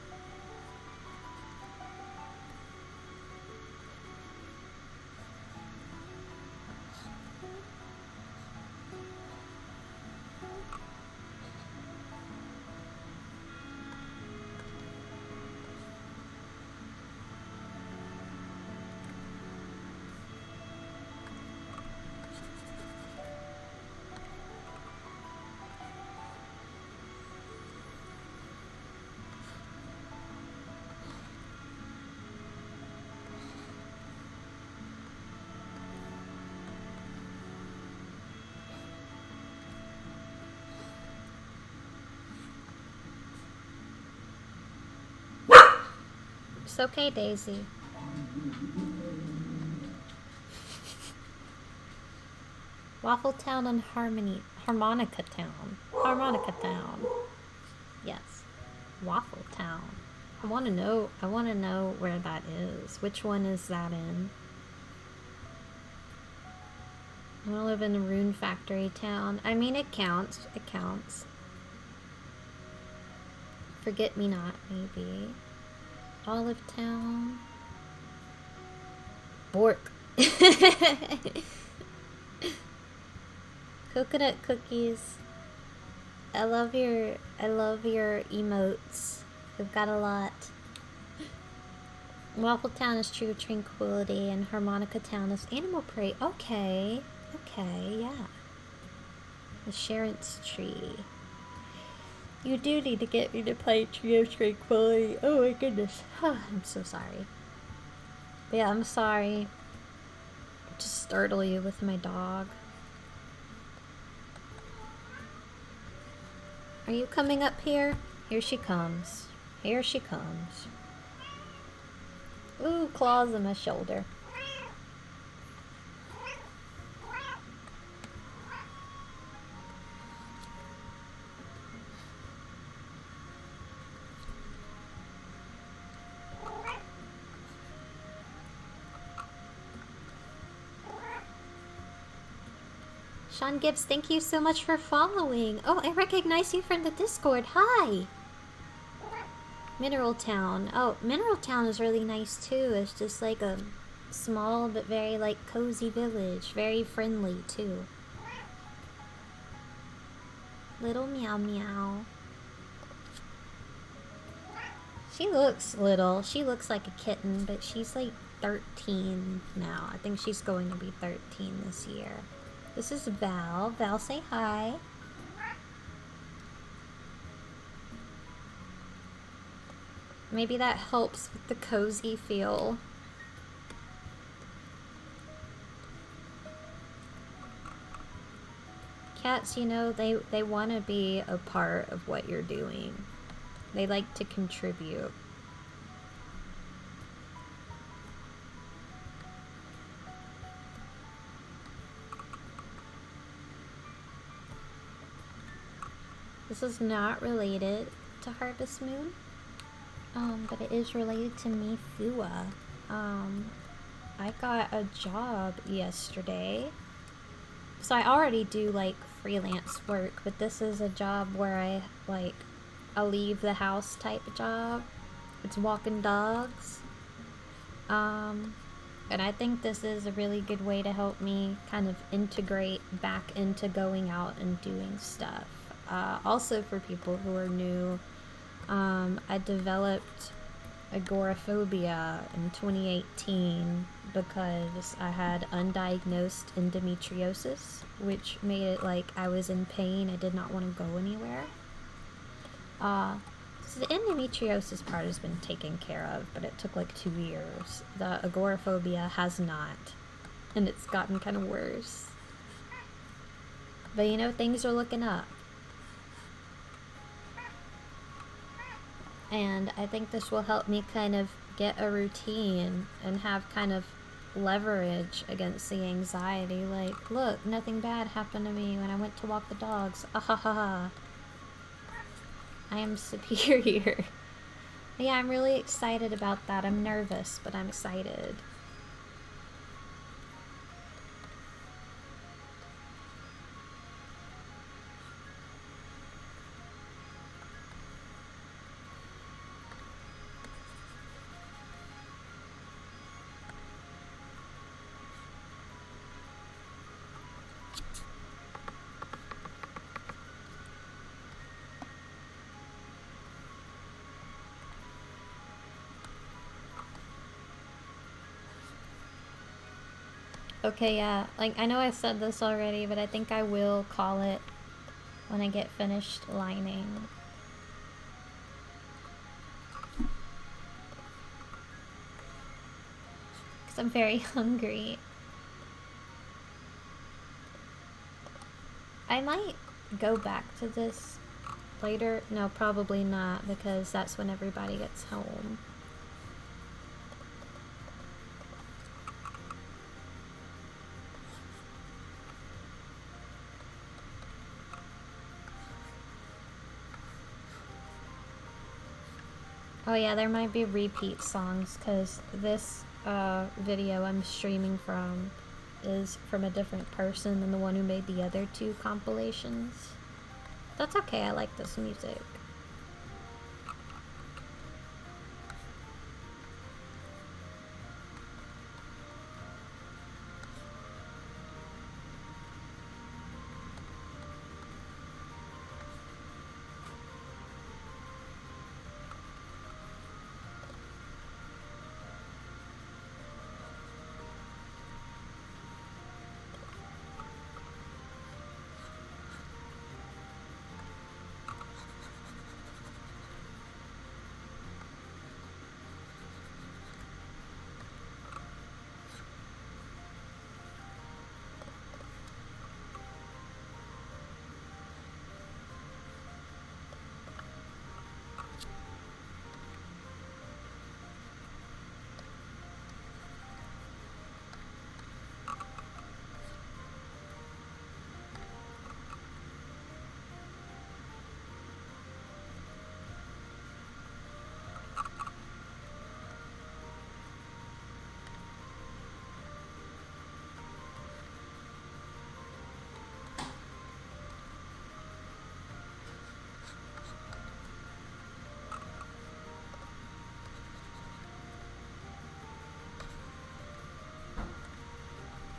It's okay, Daisy. Waffle Town and Harmonica Town. Harmonica Town. Yes. Waffle Town. I wanna know where that is. Which one is that in? I wanna live in a Rune Factory Town. I mean, it counts. It counts. Forget Me Not, maybe. Olive Town. Bork. Coconut cookies. I love your emotes. We've got a lot. Waffle Town is True Tranquility and Harmonica Town is Animal Prey. Okay. Okay, yeah. The Sharon's Tree. You do need to get me to play Tree of Tranquility. Oh my goodness. I'm so sorry. But yeah, I'm sorry to startle you with my dog. Are you coming up here? Here she comes. Here she comes. Ooh, claws on my shoulder. Sean Gibbs, thank you so much for following. Oh, I recognize you from the Discord. Hi! Mineral Town. Oh, Mineral Town is really nice too. It's just like a small but very like cozy village. Very friendly too. Little Meow Meow. She looks little. She looks like a kitten, but she's like 13 now. I think she's going to be 13 this year. This is Val. Val, say hi. Maybe that helps with the cozy feel. Cats, you know, they want to be a part of what you're doing. They like to contribute. This is not related to Harvest Moon, but it is related to Mifua. I got a job yesterday. So I already do like freelance work, but this is a job where I like a leave the house type of job. It's walking dogs. And I think this is a really good way to help me kind of integrate back into going out and doing stuff. also for people who are new, I developed agoraphobia in 2018 because I had undiagnosed endometriosis, which made it like I was in pain. I did not want to go anywhere. So the endometriosis part has been taken care of, but it took like 2 years. The agoraphobia has not, and it's gotten kind of worse. But you know, things are looking up. And I think this will help me kind of get a routine and have kind of leverage against the anxiety. Like, look, nothing bad happened to me when I went to walk the dogs. Ah ha ha ha. I am superior. Yeah, I'm really excited about that. I'm nervous, but I'm excited. Okay, yeah. Like, I know I said this already, but I think I will call it when I get finished lining. Because I'm very hungry. I might go back to this later. No, probably not, because that's when everybody gets home. Oh yeah, there might be repeat songs, because this video I'm streaming from is from a different person than the one who made the other 2 compilations. That's okay, I like this music.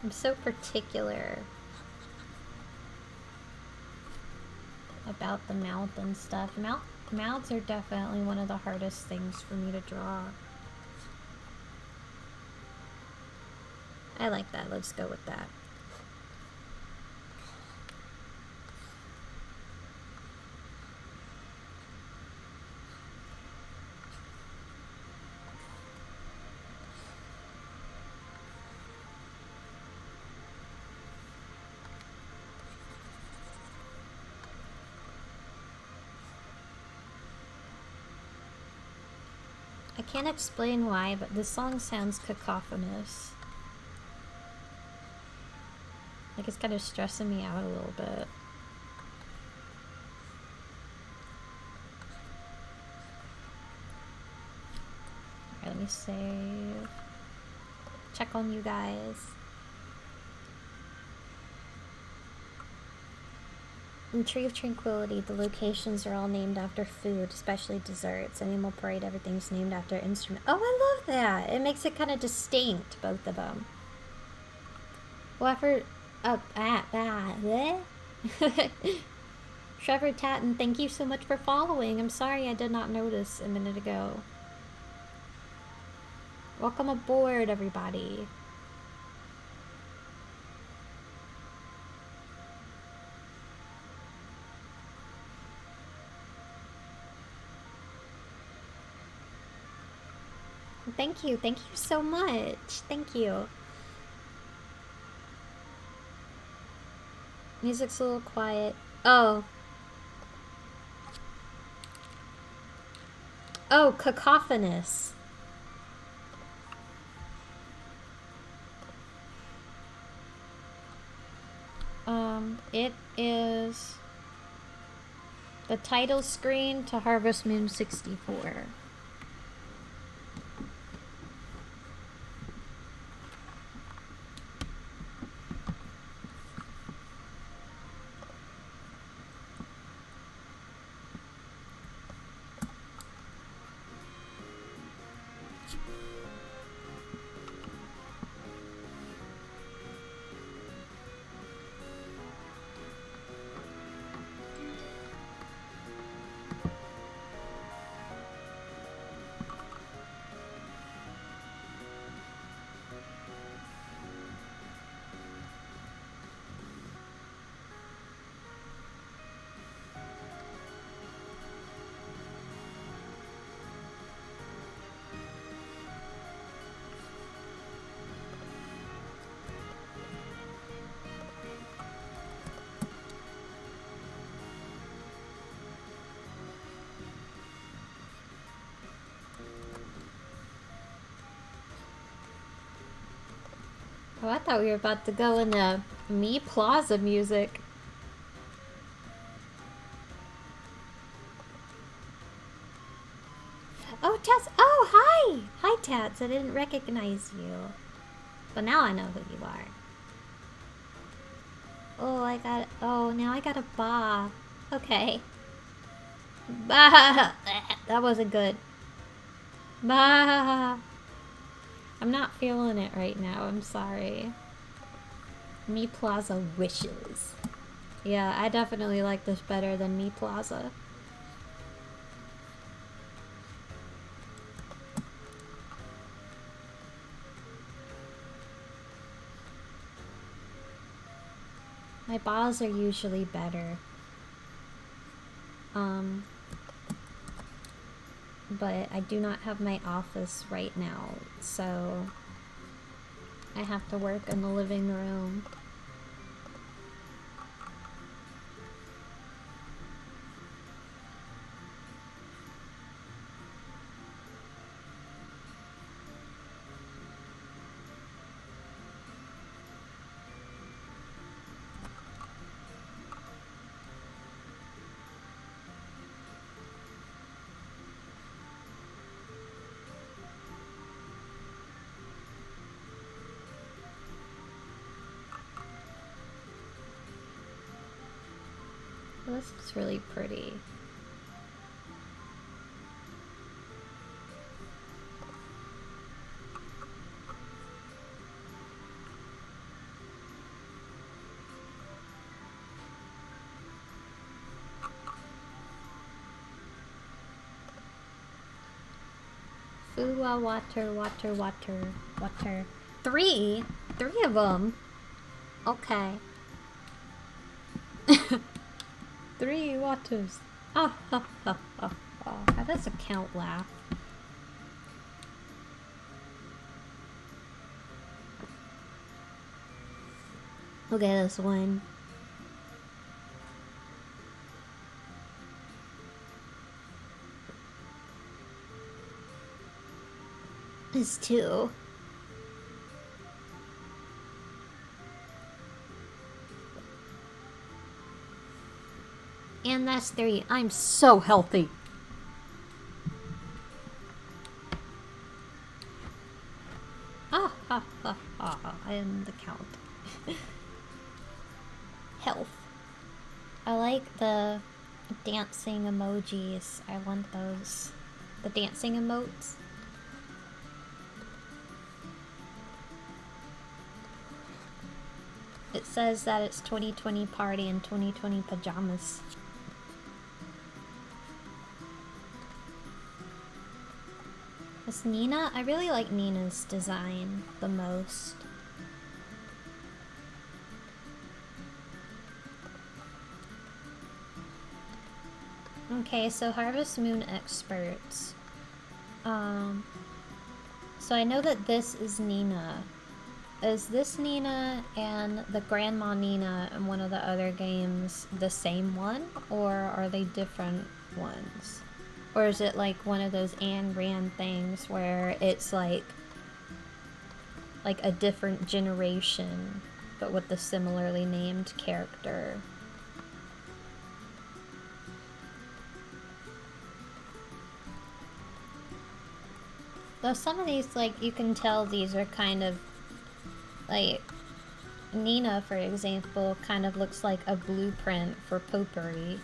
I'm so particular about the mouth and stuff. Mouths are definitely one of the hardest things for me to draw. I like that. Let's go with that. I can't explain why, but this song sounds cacophonous. Like it's kind of stressing me out a little bit. Alright, let me save. Check on you guys. In Tree of Tranquility, the locations are all named after food, especially desserts. Animal Parade, everything's named after instrument. Oh, I love that! It makes it kind of distinct, both of them. Well, bleh. Trevor Tatton, thank you so much for following. I'm sorry I did not notice a minute ago. Welcome aboard, everybody. Thank you so much. Thank you. Music's a little quiet. Oh. Oh, cacophonous. It is the title screen to Harvest Moon 64. Oh, I thought we were about to go into Me Plaza music. Oh, Tats. Oh, hi! Hi, Tats. I didn't recognize you. But now I know who you are. Oh, oh, now I got a ba. Okay. Bah! That wasn't good. Bah! I'm not feeling it right now. I'm sorry. Me Plaza wishes. Yeah, I definitely like this better than Me Plaza. My bas are usually better. But I do not have my office right now, so I have to work in the living room. This is really pretty. Fuwa water, water, water, water. Three of them. Okay. 3 waters. Ah ha ha ha ha. How does a count laugh? Look at this one. It's 2. And that's 3. I'm so healthy. Ah ha ha ha. I am the count. Health. I like the dancing emojis. I want those. The dancing emotes. It says that it's 2020 party and 2020 pajamas. Is Nina? I really like Nina's design the most. Okay, so Harvest Moon experts. So I know that this is Nina. Is this Nina and the Grandma Nina in one of the other games the same one? Or are they different ones? Or is it like one of those Ayn Rand things where it's like a different generation, but with the similarly named character? Though some of these, like, you can tell these are kind of, like, Nina, for example, kind of looks like a blueprint for potpourri.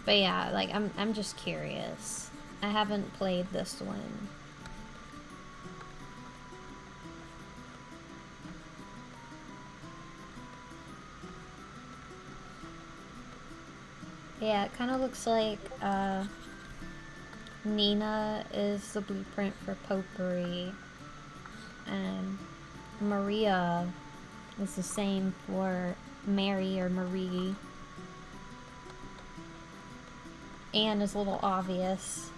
But yeah, like, I'm just curious. I haven't played this one. Yeah, it kind of looks like, Nina is the blueprint for potpourri, and Maria is the same for Mary or Marie. Anne is a little obvious.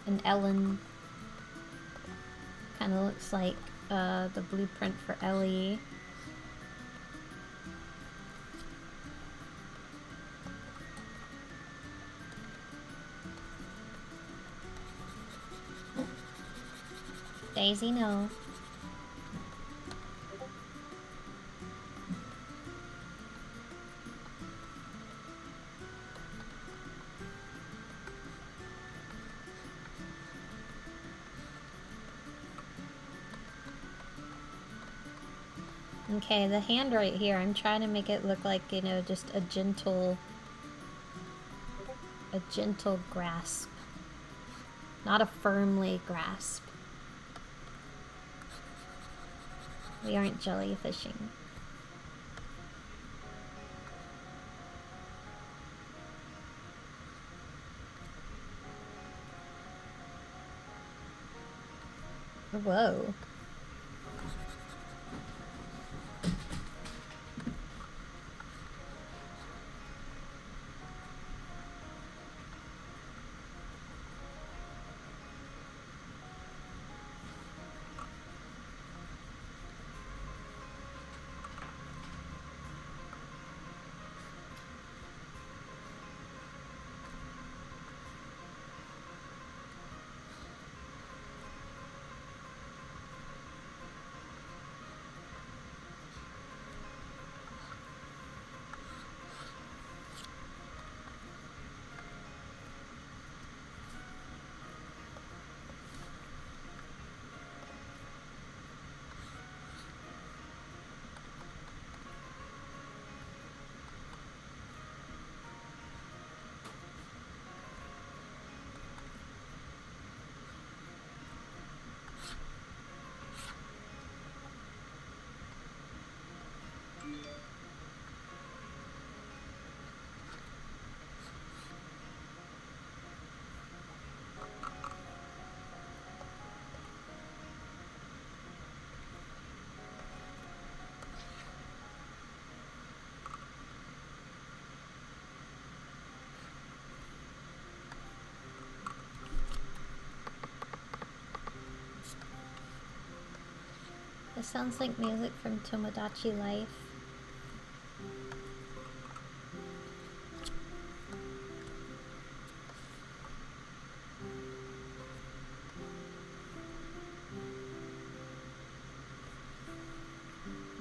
And Ellen kind of looks like the blueprint for Ellie. Daisy, no. Okay, the hand right here, I'm trying to make it look like, you know, just a gentle grasp. Not a firmly grasp. We aren't jellyfishing. Whoa. This sounds like music from Tomodachi Life.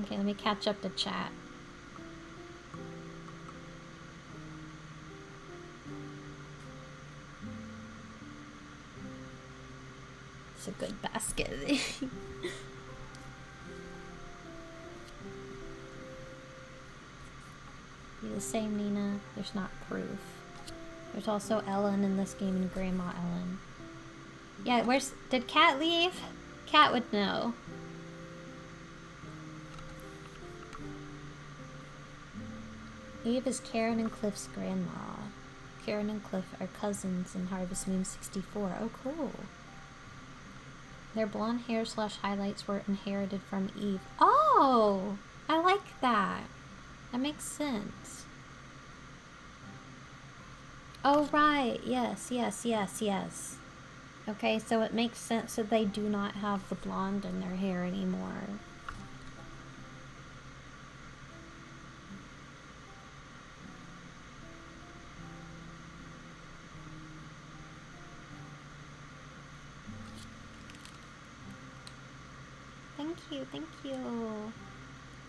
Okay, let me catch up to chat. It's a good basket. Be the same, Nina. There's not proof. There's also Ellen in this game and Grandma Ellen. Yeah, did Cat leave? Cat would know. Eve is Karen and Cliff's grandma. Karen and Cliff are cousins in Harvest Moon 64. Oh, cool. Their blonde hair / highlights were inherited from Eve. Oh! I like that. That makes sense. Oh, right. Yes. Okay, so it makes sense that they do not have the blonde in their hair anymore. Thank you.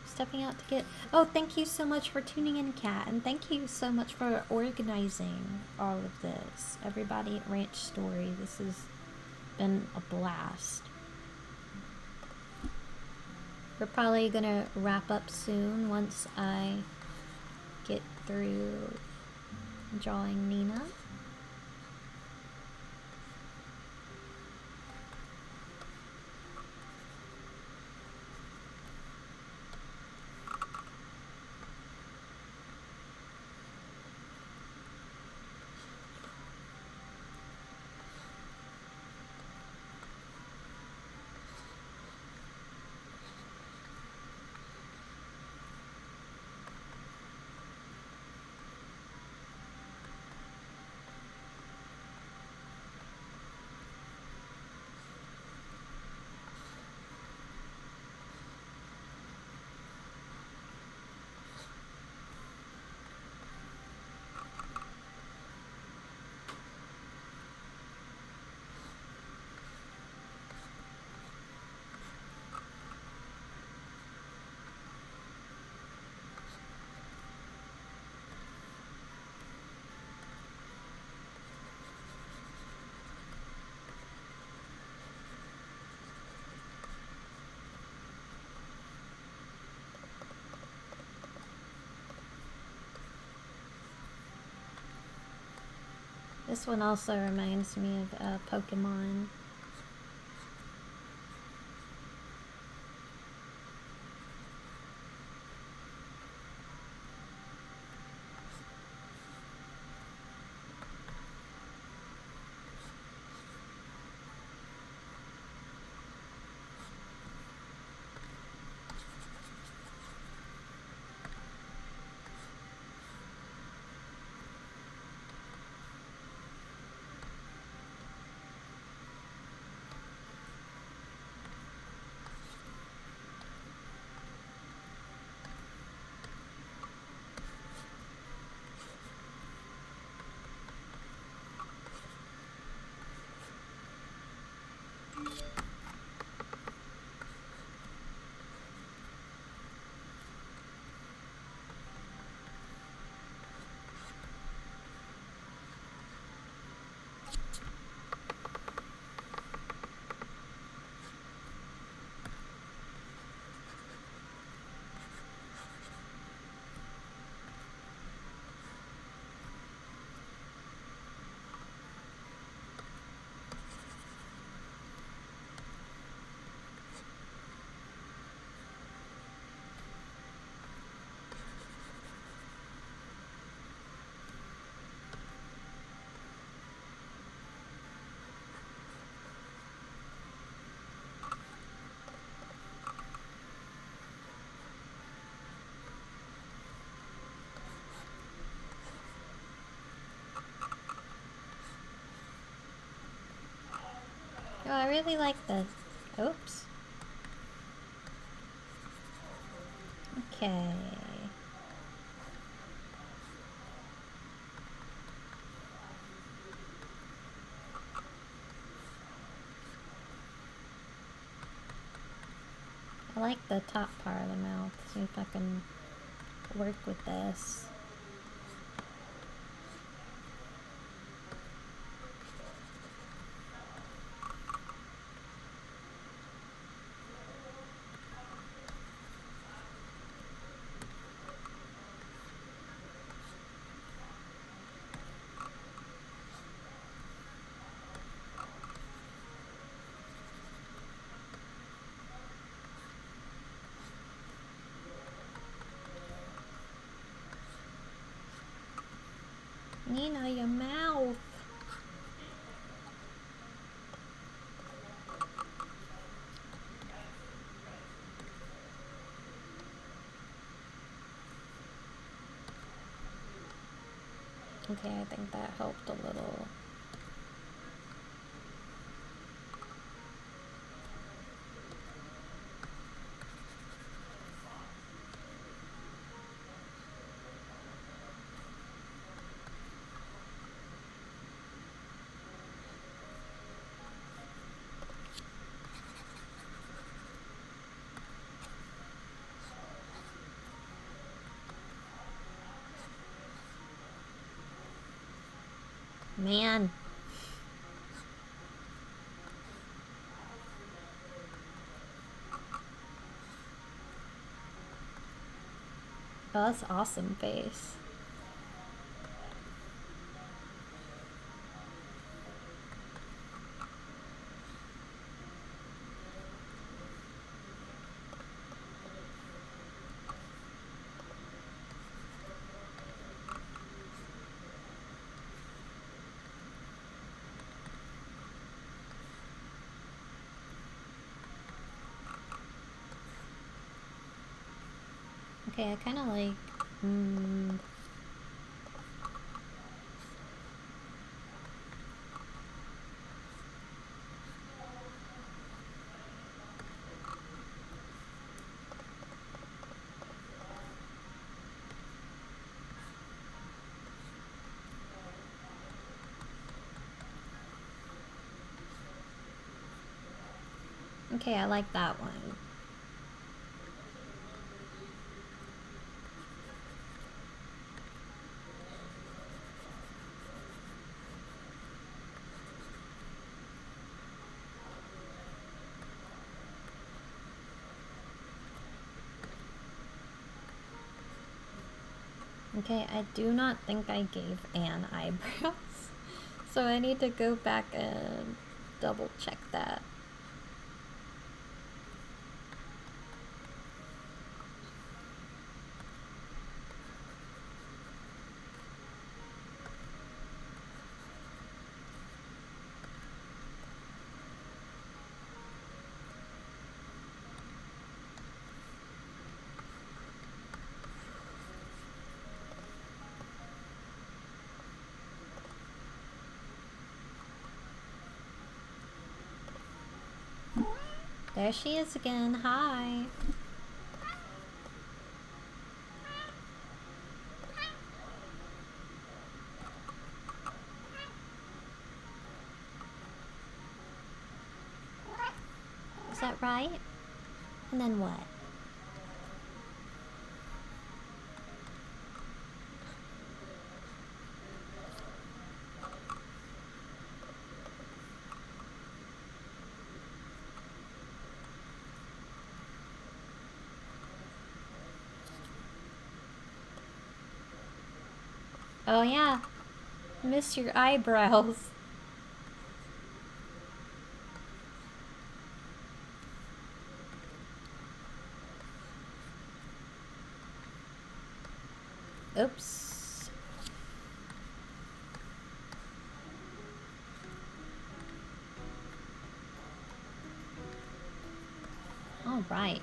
Stepping out to get... Oh, thank you so much for tuning in, Kat. And thank you so much for organizing all of this. Everybody at Ranch Story, this has been a blast. We're probably gonna wrap up soon once I get through drawing Nina. This one also reminds me of Pokemon. Oh, I really like this. Oops. Okay. I like the top part of the mouth. See if I can work with this. Nina, your mouth. Okay, I think that helped a little. Man. Oh, that's awesome face. Okay, I kind of like... Okay, I like that one. Okay, I do not think I gave Anne eyebrows. So I need to go back and double check that. There she is again. Hi. Is that right? And then what? Oh yeah. Miss your eyebrows. Oops. All right.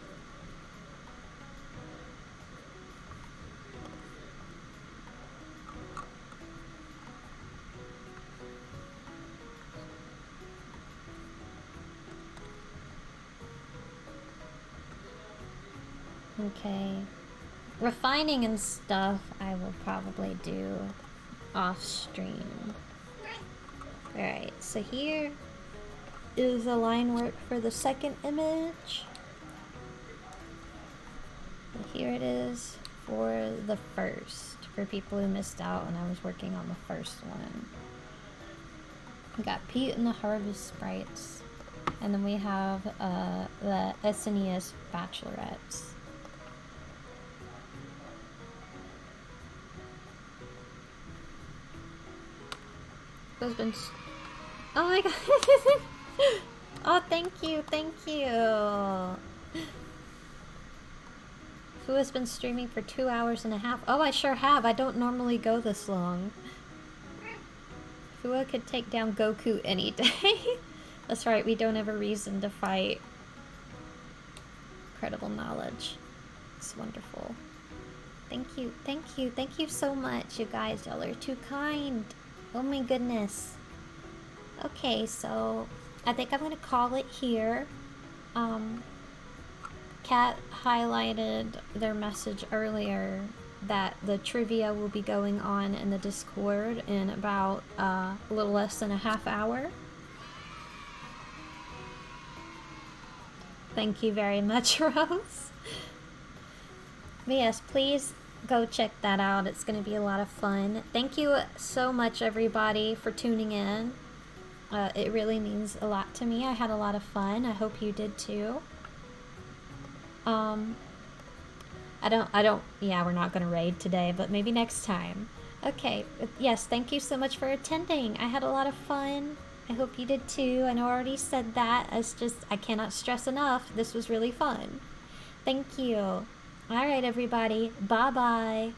Okay. Refining and stuff I will probably do off stream. Alright, so here is the line work for the second image. And here it is for the first, for people who missed out when I was working on the first one. We got Pete and the Harvest Sprites, and then we have the SNES Bachelorettes. Husband. Oh my god. Oh, thank you, thank you. Who has been streaming for 2 hours and a half? Oh, I sure have. I don't normally go this long. Fua could take down Goku any day. That's right, we don't have a reason to fight. Incredible knowledge. It's wonderful. Thank you, thank you, thank you so much, you guys. Y'all are too kind. Oh my goodness. Okay, so I think I'm gonna call it here. Kat highlighted their message earlier that the trivia will be going on in the Discord in about a little less than a half hour. Thank you very much, Rose. But yes, please go check that out. It's going to be a lot of fun. Thank you so much, everybody, for tuning in. It really means a lot to me. I had a lot of fun. I hope you did too. Yeah, we're not gonna raid today, but maybe next time. Okay, yes, thank you so much for attending. I had a lot of fun. I hope you did too. I know I already said that. I cannot stress enough. This was really fun. Thank you. Alright, everybody. Bye-bye.